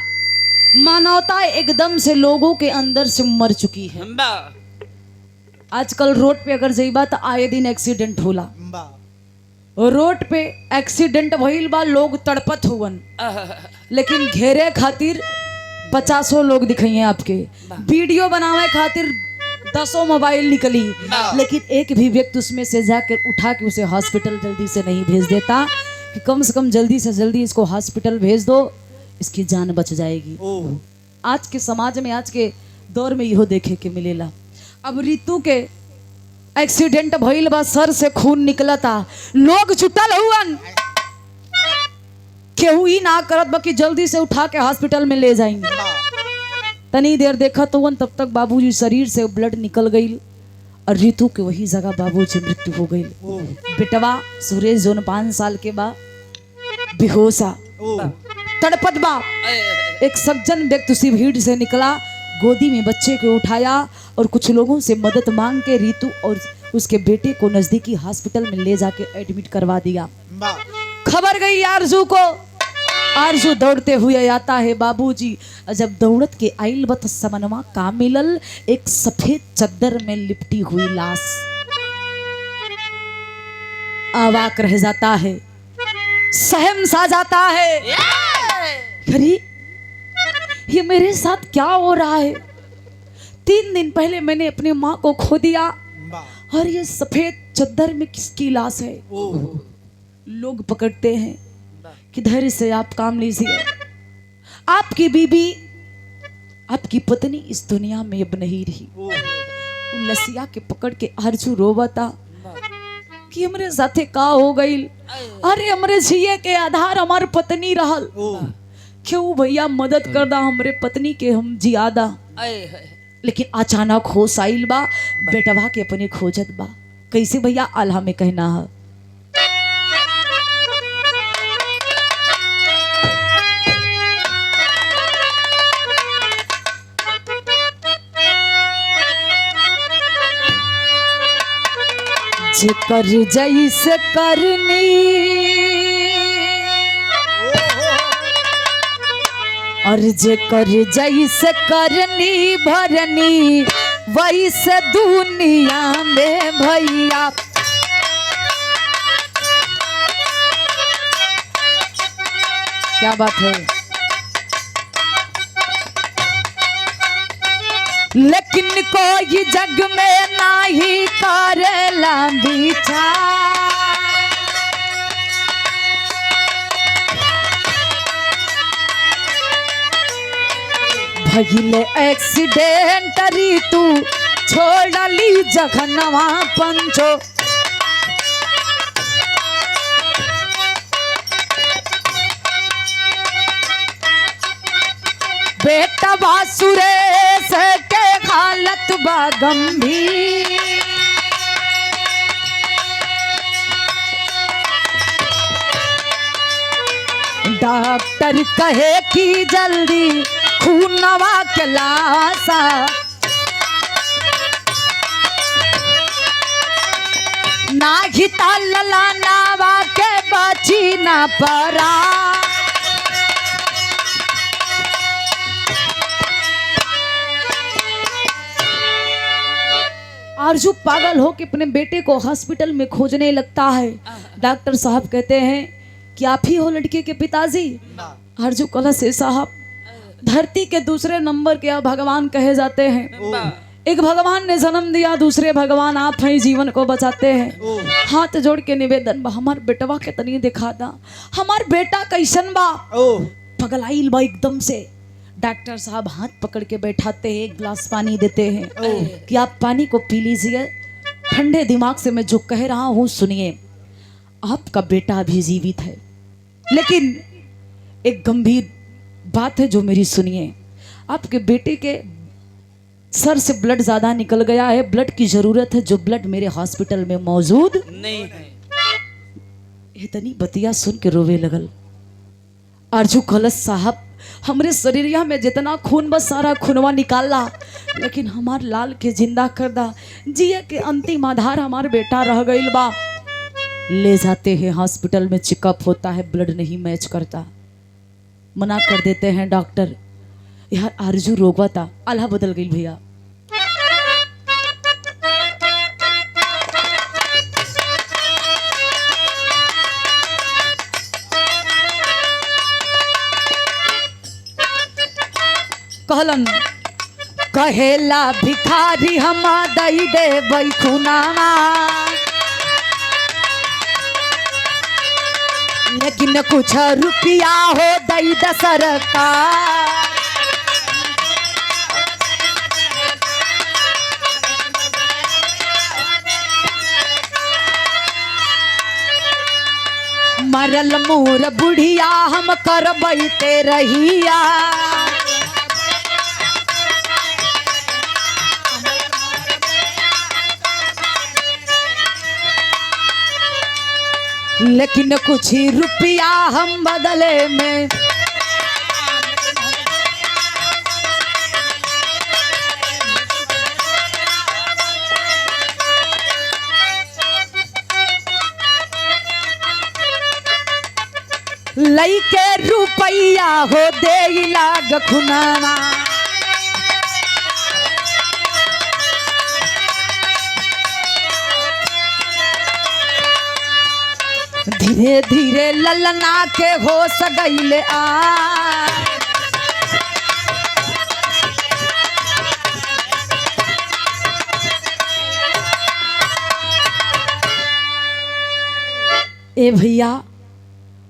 मानवता एकदम से लोगों के अंदर से मर चुकी है। आजकल रोड पे अगर जाइबा तो आए दिन एक्सीडेंट होला। रोड पे एक्सीडेंट भइल बा, लोग तड़पत हुवन, लेकिन घेरे खातिर 50 लोग दिखाइए आपके, वीडियो बनावे खातिर 10 मोबाइल निकली, लेकिन एक भी व्यक्ति उसमें से जाकर उठा के उसे हॉस्पिटल जल्दी से नहीं भेज देता कि कम से कम जल्दी से जल्दी इसको हॉस्पिटल भेज दो, इसकी जान बच जाएगी। आज के समाज में, आज के दौर में इहो देखे के मिलेला। अब रीतु के एक्सीडेंट भइल बा, सर से खून निकलता, लोग जुटल हुवन, केहू ही ना करत बा कि जल्दी से उठा के हॉस्पिटल में ले जाएंगे। तनी देर देखा तो तब तक बाबूजी शरीर से ब्लड निकल गई और रीतु के वही जगह बाबूजी मृत्यु हो गई। बेटवा सुरेश जोन 5 साल के बा बेहोशा तड़पत बा। एक सज्जन व्यक्ति उसी भीड़ से निकला, गोदी में बच्चे को उठाया और कुछ लोगों से मदद मांग के रीतु और उसके बेटे को नजदीकी हॉस्पिटल में ले जाके एडमिट करवा दिया। वाह खबर गई आरजू को। आरजू दौड़ते हुए आता है बाबूजी। जब दौड़त के आइल बत समनवा का मिलल एक सफेद चादर में लिपटी हुई लाश। अवाक रह जाता है, सहम सा जाता है। अरे ये मेरे साथ क्या हो रहा है? 3 दिन पहले मैंने अपनी माँ को खो दिया वाह और ये सफेद चादर में किसकी लाश है? ओह लोग पकड़ते हैं कि धैर्य से आप काम लीजिए, आपकी बीबी आपकी पत्नी इस दुनिया में अब नहीं रही। ओह लसिया के पकड़ के आरजू रोवता कि हमरे साथे का हो गई। अरे हमरे जिए के आधार हमार पत्नी रहल, ओह क्यों भैया मदद कर दा हमरे पत्नी के हम जियादा। लेकिन अचानक होश आइल बा, बेटवा के अपने खोजत बा। कैसे भैया? आल्हा में कहना है जेकर जैसे करनी और जेकर जैसे करनी भरनी वैसे दुनिया में भैया। क्या बात है? लेकिन कोई जग में नहीं करेला विचार। भइले एक्सीडेंट री तू छोड़ली जखनवा पंचो। बेटा सुरेश के हालत बा गंभीर। डॉक्टर कहे कि जल्दी खूनवा के लाशा। ना हिता ललानावा के बची ना परा। आरजू पागल हो के अपने बेटे को हॉस्पिटल में खोजने लगता है। डॉक्टर साहब कहते हैं कि आप ही हो लड़के के पिताजी? आरजू कला से साहब, धरती के दूसरे नंबर के भगवान कहे जाते हैं। एक भगवान ने जन्म दिया, दूसरे भगवान आप हैं, जीवन को बचाते हैं। हाथ जोड़ के निवेदन बा, हमार बेटवा के तनी दिखा दा, हमार बेटा कैसन बा। पगलाइल बा एकदम से। डॉक्टर साहब हाथ पकड़ के बैठाते हैं, एक गिलास पानी देते हैं कि आप पानी को पी लीजिए। ठंडे दिमाग से मैं जो कह रहा हूँ सुनिए। आपका बेटा अभी जीवित है, लेकिन एक गंभीर बात है जो मेरी सुनिए। आपके बेटे के सर से ब्लड ज्यादा निकल गया है, ब्लड की जरूरत है, जो ब्लड मेरे हॉस्पिटल में मौजूद नहीं है। इतनी बतिया सुन के रोवे लगल। आरजू कलश साहब, हमरे शरीरिया में जितना खून बस सारा खूनवा निकाला, लेकिन हमार लाल के जिंदा कर दा। जिए के अंतिम आधार हमार बेटा रह गईल बा। ले जाते हैं हॉस्पिटल में, चेकअप होता है, ब्लड नहीं मैच करता। मना कर देते हैं डॉक्टर। यार आरजू रोगवता, आल्हा बदल गई भैया। कहलन कहेला भिखारी हम दई दे बैखुनावा, लेकिन कुछ रुपया हो दई द सरकार। मरल मोर बुढ़िया हम करबैते रहिया। लेकिन कुछ ही रुपया हम बदले में लई के रुपैया हो दे लाग खुनावा। धीरे धीरे ललना के होश गईले आ। ए भैया,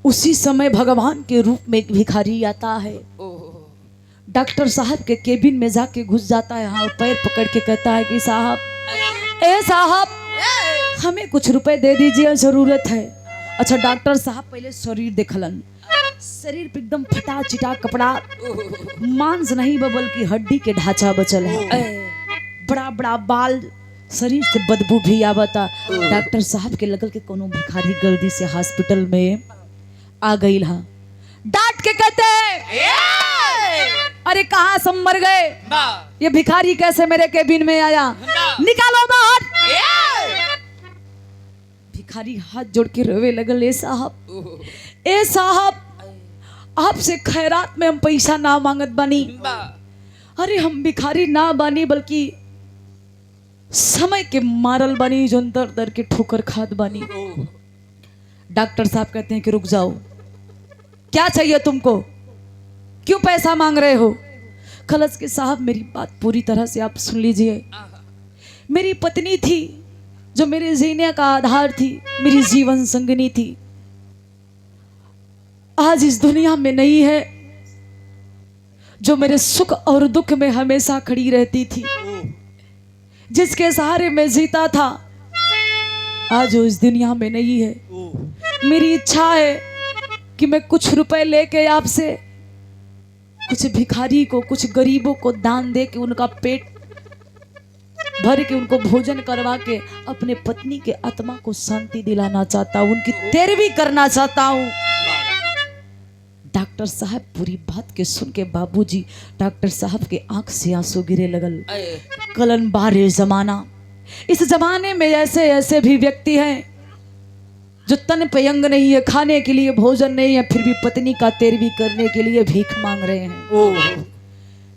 उसी समय भगवान के रूप में एक भिखारी आता है। डॉक्टर साहब के केबिन में जाके घुस जाता है, हाँ, पैर पकड़ के कहता है कि साहब, ए साहब, हमें कुछ रुपए दे दीजिए, जरूरत है। अच्छा, डॉक्टर साहब पहले शरीर देखलन, शरीर पे एकदम फटा चिटा कपड़ा, मांस नहीं बल्कि हड्डी के ढांचा बचल है, बड़ा बड़ा बाल, शरीर से बदबू भी आवता। डॉक्टर साहब के लगल के कोनो भिखारी जल्दी से हॉस्पिटल में आ गई। हाँ, डांट के कहते हैं, अरे कहाँ सब मर गए, ये भिखारी कैसे मेरे केबिन में आया, निकालो बाहर। भिखारी हाथ जोड़ के रोवे लगल, ए साहब, आपसे खैरात में हम पैसा ना मांगत बानी। अरे हम भिखारी ना बानी, बल्कि समय के मारल बानी, जो दर दर के ठोकर खाद बानी। डॉक्टर साहब कहते हैं कि रुक जाओ, क्या चाहिए तुमको, क्यों पैसा मांग रहे हो। खलस के साहब, मेरी बात पूरी तरह से आप सुन लीजिए। मेरी पत्नी थी जो मेरे जीने का आधार थी, मेरी जीवन संगिनी थी, आज इस दुनिया में नहीं है, जो मेरे सुख और दुख में हमेशा खड़ी रहती थी, जिसके सहारे मैं जीता था, आज वो इस दुनिया में नहीं है। मेरी इच्छा है कि मैं कुछ रुपए लेके आपसे कुछ भिखारी को, कुछ गरीबों को दान दे के उनका पेट भर के, उनको भोजन करवा के अपने पत्नी के आत्मा को शांति दिलाना चाहता हूं, उनकी तेरवी करना चाहता हूं। डॉक्टर साहब पूरी बात के सुन के बाबूजी, डॉक्टर साहब के आंख से आंसू गिरे लगल। कलन बारे जमाना, इस जमाने में ऐसे ऐसे भी व्यक्ति हैं जो तन पे अंग नहीं है, खाने के लिए भोजन नहीं है, फिर भी पत्नी का तेरवी करने के लिए भीख मांग रहे हैं।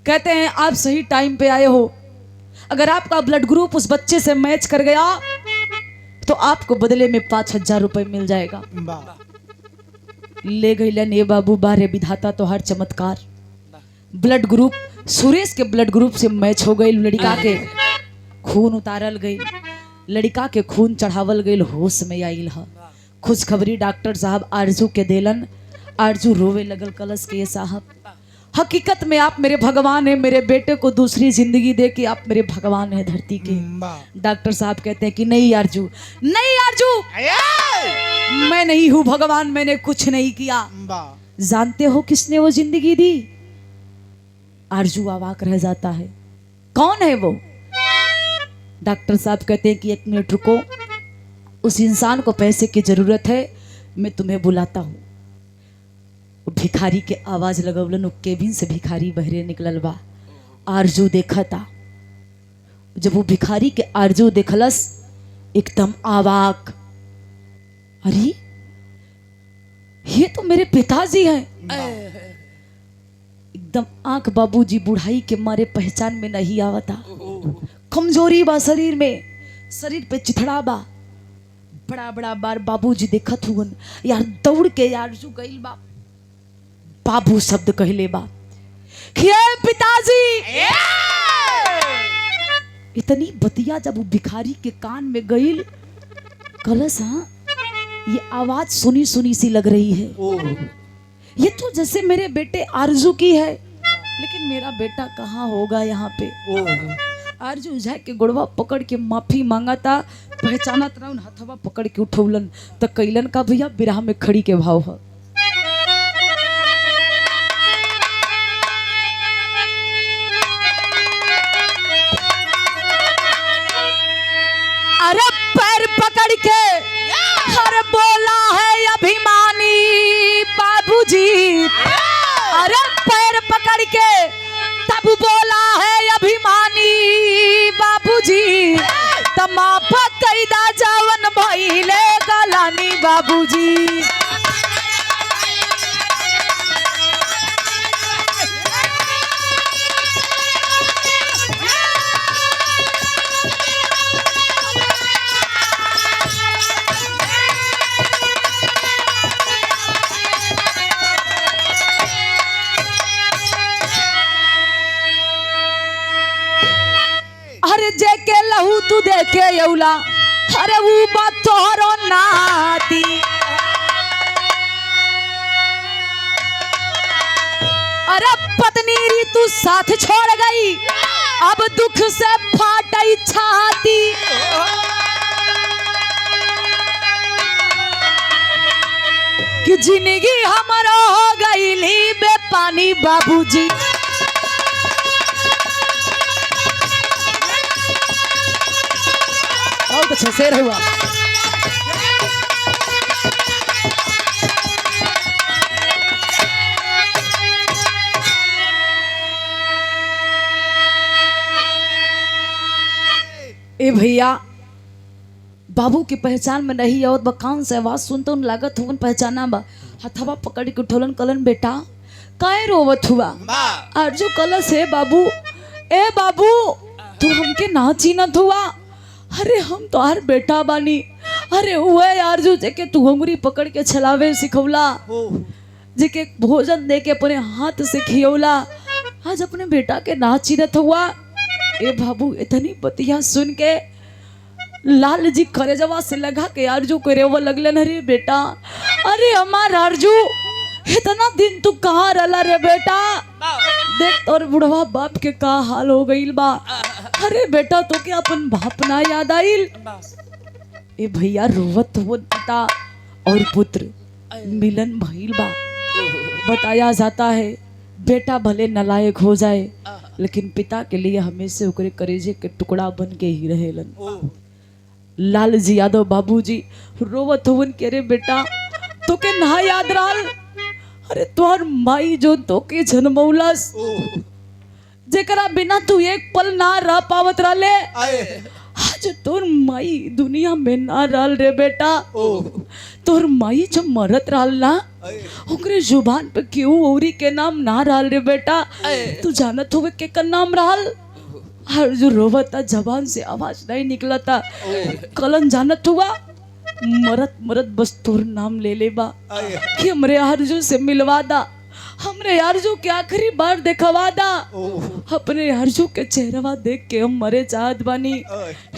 कहते हैं आप सही टाइम पे आए हो, अगर आपका ब्लड ग्रुप उस बच्चे से मैच कर गया तो आपको बदले में 5,000 रुपए मिल जाएगा। ले गई ले बाबू, बारे विधाता तो हर चमत्कार। ब्लड ग्रुप सुरेश के ब्लड ग्रुप से मैच हो गई, लड़का के खून उतारल गई, लड़का के खून चढ़ावल गई, होश में आइल हा। खुशखबरी डॉक्टर साहब आरजू के देलन। आरजू रोवे लगल, कलश के साहब, हकीकत में आप मेरे भगवान हैं, मेरे बेटे को दूसरी जिंदगी दे के आप मेरे भगवान हैं धरती के। डॉक्टर साहब कहते हैं कि नहीं आरजू, नहीं आरजू, मैं नहीं हूं भगवान, मैंने कुछ नहीं किया। जानते हो किसने वो जिंदगी दी? आरजू अवाक रह जाता है, कौन है वो? डॉक्टर साहब कहते हैं कि 1 मिनट रुको, उस इंसान को पैसे की जरूरत है, मैं तुम्हें बुलाता हूं। भिखारी के आवाज लगवलन, केबिन से भिखारी बहरे निकलल बा। आरजू देखा था, जब वो भिखारी के आरजू देखलस एकदम आवाक, अरे ये तो मेरे पिताजी हैं। एकदम आंख बाबूजी बुढ़ाई के मारे पहचान में नहीं आवता, कमजोरी बा शरीर में, शरीर पे चिथड़ा बा। बड़ा बड़ा बार बाबूजी देखत हुन, यार दौड़ के आरजू गइल बा, बाबू शब्द कहले बा, पिताजी। इतनी बतिया जब वो भिखारी के कान में गइल, कलश, हाँ ये आवाज सुनी सुनी सी लग रही है, ये तो जैसे मेरे बेटे आरजू की है, लेकिन मेरा बेटा कहाँ होगा यहाँ पे। आरजू जाए के गोड़वा पकड़ के माफी मांगा था, पहचानत रहूं, हथवा पकड़ के उठौलन तो कैलन का भैया बिरहा में खड़ी के भाव है। अरे पैर पकड़ के हर बोला है अभिमानी बाबूजी, अरे पैर पकड़ के तब बोला है अभिमानी बाबूजी, तमाप कैदा जवन भइले गलानी बाबूजी। तू देखे यौला अरे वो बात तोहरो नाती अरे पत्नी री तू साथ छोड़ गई अब दुख से फाटई छाती कि जिंदगी हमारा हो गई ली बेपानी बाबूजी बहुत अच्छा शेर हुआ। ए भैया बाबू की पहचान में नहीं और बकान से आवाज सुनते उन लागत हुन पहचाना बा हथवा पकड़ के उठोलन कलन बेटा काहे रोवत हुआ अर्जु कलश है बाबू ए बाबू तू हमके ना चीनत हुआ अरे हम तो हर बेटा बानी अरे हुए अर्जु जेके तू अंगुरी पकड़ के छलावे सिखौला जेके भोजन दे के अपने हाथ से खियौला आज अपने बेटा के ना चीनत हुआ। ए बाबू इतनी बतिया सुन के लाल जी करेजवा से लगा के अर्जु करे वो लगलन अरे बेटा अरे हमार अर्जु इतना दिन तू कहाँ रला रे बेटा देख और बुढ़वा बाप के का हाल हो गईल बा अरे बेटा तो क्या अपन बाप ना याद आइल। ए भैया रोवत वो पिता और पुत्र मिलन भइल बा। बताया जाता है बेटा भले नालायक हो जाए लेकिन पिता के लिए हमेशा ओकरे करेजे के टुकड़ा बन के ही रहेलन। लाल जी यादव बाबूजी रोवत हुन के रे बेटा तो के ना याद रहल अरे तोहर माई जो तो के जन्मौलस जेकरा बिना तू एक पल ना रह पावत रहले आज तोर माई दुनिया में ना रहल रे बेटा तोर माई जब मरत रहल ना ओकरे जुबान पे क्यों औरी के नाम ना रहल रे बेटा तू जानत होवे के का नाम रहल हर जो रोवता जबान से आवाज नहीं निकलता कलन जानत हुआ मरत मरत बस तोर नाम ले ले बा कि हमरे अर्जु से मिलवा दा हमरे अर्जु के आखिरी बार देखवा दा अपने अर्जु के चेहरा देख के हम मरे चाहत बानी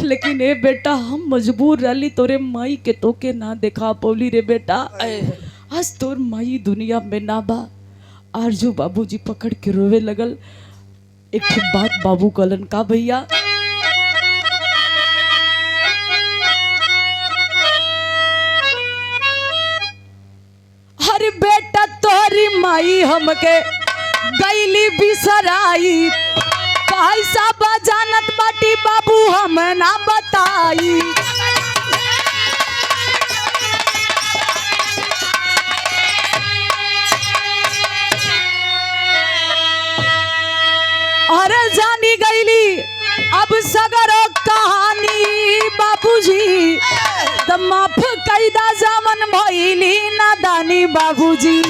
लेकिन ए बेटा हम मजबूर रहली तोरे माई के तोके ना देखा पौली रे बेटा आज तोर माई दुनिया में ना बा। अर्जु बाबूजी पकड़ के रोवे लगल। एक बात बाबू कलन का भैया अरे बेटा तोरी माई हमके गईली बिसराई कैसा बजानत बाटी बाबू हम ना बताई अरे जानी गईली अब सगरो कहानी बाबूजी त माफ कैदा जामन भइली नादानी बाबूजी।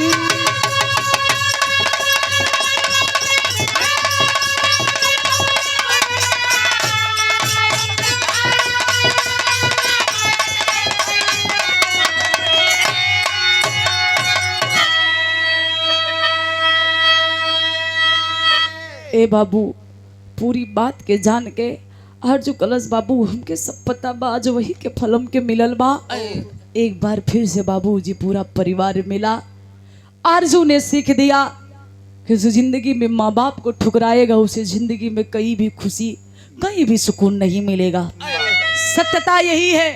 ए बाबू पूरी बात के जान के अर्जु कलश बाबू हमके सब पता बा आज वही के फलम के मिलल बा। एक बार फिर से बाबूजी पूरा परिवार मिला। अर्जु ने सीख दिया कि जो जिंदगी में माँ बाप को ठुकराएगा उसे जिंदगी में कहीं भी खुशी कहीं भी सुकून नहीं मिलेगा। सत्यता यही है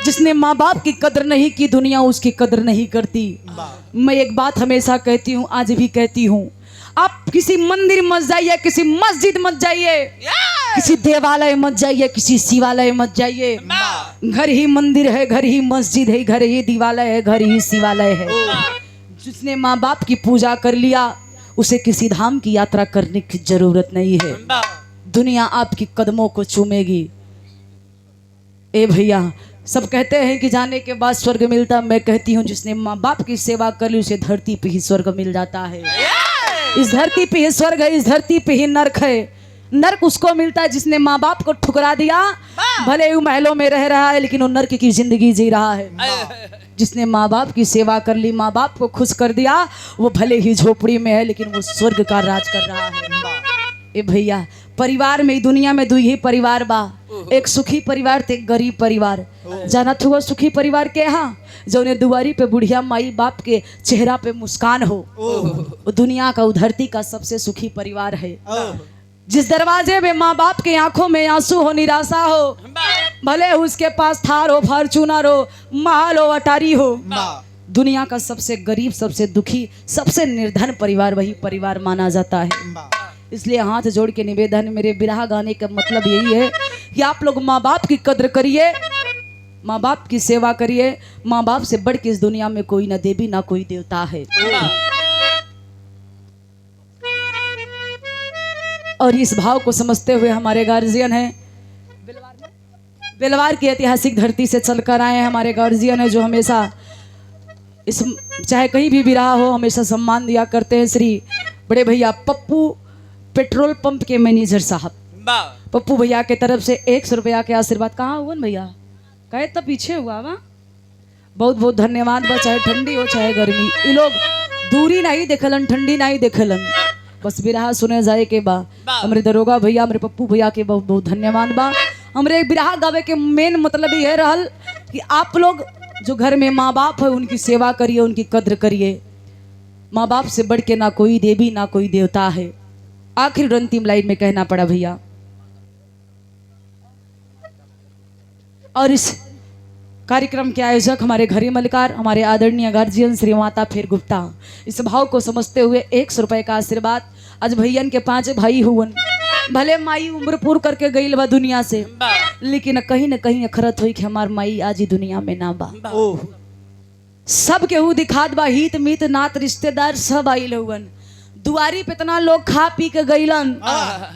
जिसने माँ बाप की कदर नहीं की दुनिया उसकी कदर नहीं करती। मैं एक बात हमेशा कहती हूँ आज भी कहती हूँ आप किसी मंदिर मत जाइए किसी मस्जिद मत जाइए किसी देवालय मत जाइए किसी शिवालय मत जाइए। घर ही मंदिर है घर ही मस्जिद है घर ही दिवालय है घर ही शिवालय है। जिसने माँ बाप की पूजा कर लिया उसे किसी धाम की यात्रा करने की जरूरत नहीं है। दुनिया आपकी कदमों को चूमेगी। ए भैया सब कहते हैं कि जाने के बाद स्वर्ग मिलता। मैं कहती हूँ जिसने माँ बाप की सेवा कर ली उसे धरती पे ही स्वर्ग मिल जाता है। इस धरती पे ही स्वर्ग है इस धरती पे ही नर्क है। नर्क उसको मिलता है जिसने माँ बाप को ठुकरा दिया भले ही महलों में रह रहा है लेकिन वो नर्क की जिंदगी जी रहा है। जिसने माँ बाप की सेवा कर ली माँ बाप को खुश कर दिया वो भले ही झोपड़ी में है लेकिन वो स्वर्ग का राज कर रहा है। ए भैया परिवार में दुनिया में दू ही परिवार बा, एक सुखी परिवार ते एक गरीब परिवार। जानत हुआ सुखी परिवार के यहाँ जौने दुआरी पे बुढ़िया माई बाप के चेहरा पे मुस्कान हो, वो दुनिया का धरती का सबसे सुखी परिवार है। जिस दरवाजे में माँ बाप के आंखों में आंसू हो, निराशा हो, भले उसके पास थार हो, फॉर्चूनर हो, महल हो, अटारी हो, दुनिया का सबसे गरीब, सबसे दुखी, सबसे निर्धन परिवार वही परिवार माना जाता है। इसलिए हाथ जोड़ के निवेदन, मेरे बिरहा गाने का मतलब यही है कि आप लोग माँ बाप की कद्र करिए, माँ बाप की सेवा करिए। माँ बाप से बढ़ के इस दुनिया में कोई ना देवी ना कोई देवता है। और इस भाव को समझते हुए हमारे गार्जियन हैं बेलवार की ऐतिहासिक धरती से चलकर आए हैं। हमारे गार्जियन है जो हमेशा इस चाहे कहीं भी विराह हो हमेशा सम्मान दिया करते हैं। श्री बड़े भैया पप्पू पेट्रोल पंप के मैनेजर साहब, पप्पू भैया के तरफ से 100 रुपया के आशीर्वाद। कहाँ हुआ भैया, कहे तो पीछे हुआ वा। बहुत बहुत धन्यवाद बा, चाहे ठंडी हो चाहे गर्मी, ये लोग दूरी नहीं देखलन, ठंडी नहीं देखलन, बस बिरहा सुने जाए के बा। हमारे दरोगा भैया, हमारे पप्पू भैया के बहुत बहुत धन्यवाद बा। हमारे बिरहा गावे के मेन मतलब ये रहल कि आप लोग जो घर में माँ बाप है उनकी सेवा करिए, उनकी कद्र करिए। माँ बाप से बढ़ के ना कोई देवी ना कोई देवता है। आखिर अंतिम लाइन में कहना पड़ा भैया। और इस कार्यक्रम के आयोजक हमारे घरी मलकार, हमारे आदरणीय गार्जियन श्री माता फेर गुप्ता, इस भाव को समझते हुए 100 रुपए का आशीर्वाद। आज भैयन के 5 भाई हुवन, भले माई उम्र पूर करके गई बा दुनिया से, लेकिन कहीं न कहीं अखरत हुई कि हमार माई आज ही दुनिया में ना बा। सब केहू दिखात बा, हित मित नात रिश्तेदार सब आइल हुवन। दुआरी पे इतना लोग खा पी के गईलन,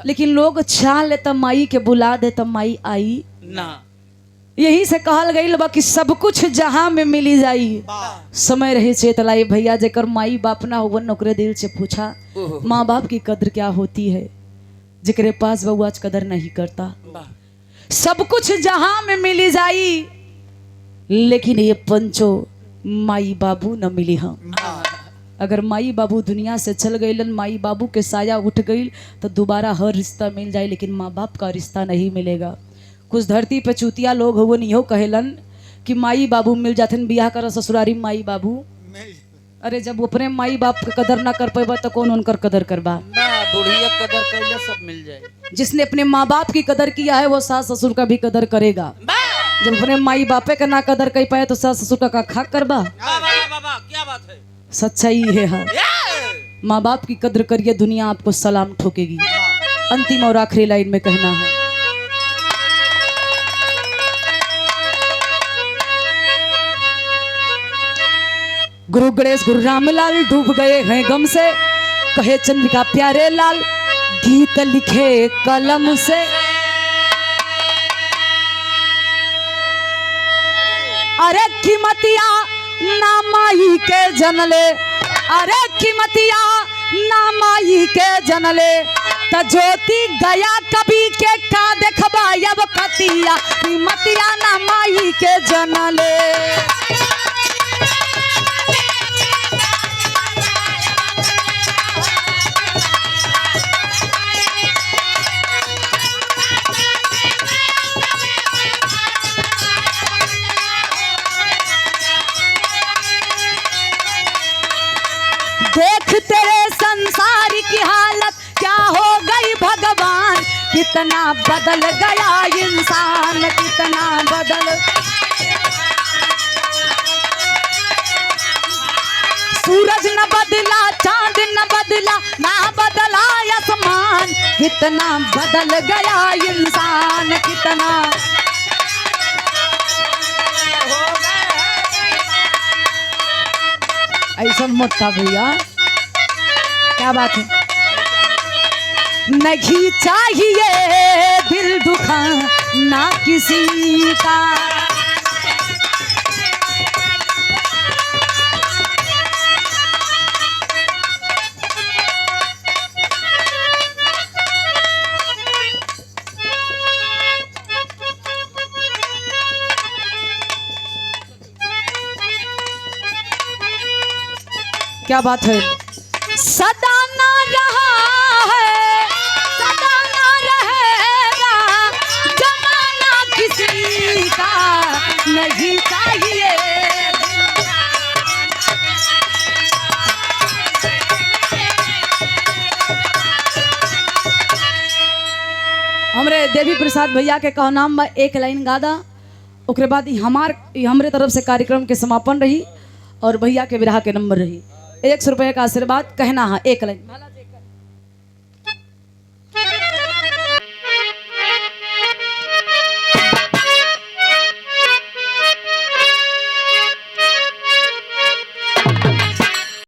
लेकिन लोग चाह ले तब माई के बुला दे तब माई आई ना। यही से कहल गई बा कि सब कुछ जहां में मिली जाई, समय रहे चेतलाई। भैया जेकर माई बाप ना होवन ओकरे दिल से पूछा माँ बाप की कद्र क्या होती है। जेकरे पास वो आज कदर नहीं करता। सब कुछ जहां में मिली जाई, लेकिन ये पंचो माई बाबू न मिली हम। अगर माई बाबू दुनिया से चल गईलन, माई बाबू के साया उठ गई तो दोबारा हर रिश्ता मिल जाए, लेकिन माँ बाप का रिश्ता नहीं मिलेगा। कुछ धरती पे चूतिया लोग हो नहीं कहलन कि माई बाबू मिल जाते बियाह कर ससुरारी माई बाबू। अरे जब अपने माई बाप के कदर ना कर पाएबा तो कौन उनकर कदर करबा। बुढ़िया कदर कर सब मिल जाए। जिसने अपने माँ बाप की कदर किया है वो सास ससुर का भी कदर करेगा। जब अपने माई बापे का ना कदर कर पाए तो सास ससुर का खा करबा। क्या बात है, सच्चाई है। हाँ, माँ बाप की कद्र करिए, दुनिया आपको सलाम ठोकेगी। अंतिम और आखिरी लाइन में कहना है, गुरु गणेश गुरु रामलाल डूब गए हैं गम से, कहे चंद्रिका प्यारे लाल गीत लिखे कलम से। अरे कीमतिया ना माई के जनले, अरे कीमतिया ना माई के जनले, त ज्योति गया कभी के का देखबा अब कतिया, कीमतिया ना माई के जनले। देख तेरे संसार की हालत क्या हो गई भगवान, कितना बदल गया इंसान, कितना बदल। सूरज न बदला, चांद न बदला, ना बदला आसमान, कितना बदल गया इंसान, कितना। ऐसा मत था भैया, क्या बात है। नहीं चाहिए दिल दुखा ना किसी का, क्या बात है। सदा ना रहा है, हमरे देवी प्रसाद भैया के कहो नाम में एक लाइन गादा, ओकरे बाद ई हमरे तरफ से कार्यक्रम के समापन रही और भैया के विराह के नंबर रही। 100 रुपये का आशीर्वाद कहना है एक लाइन।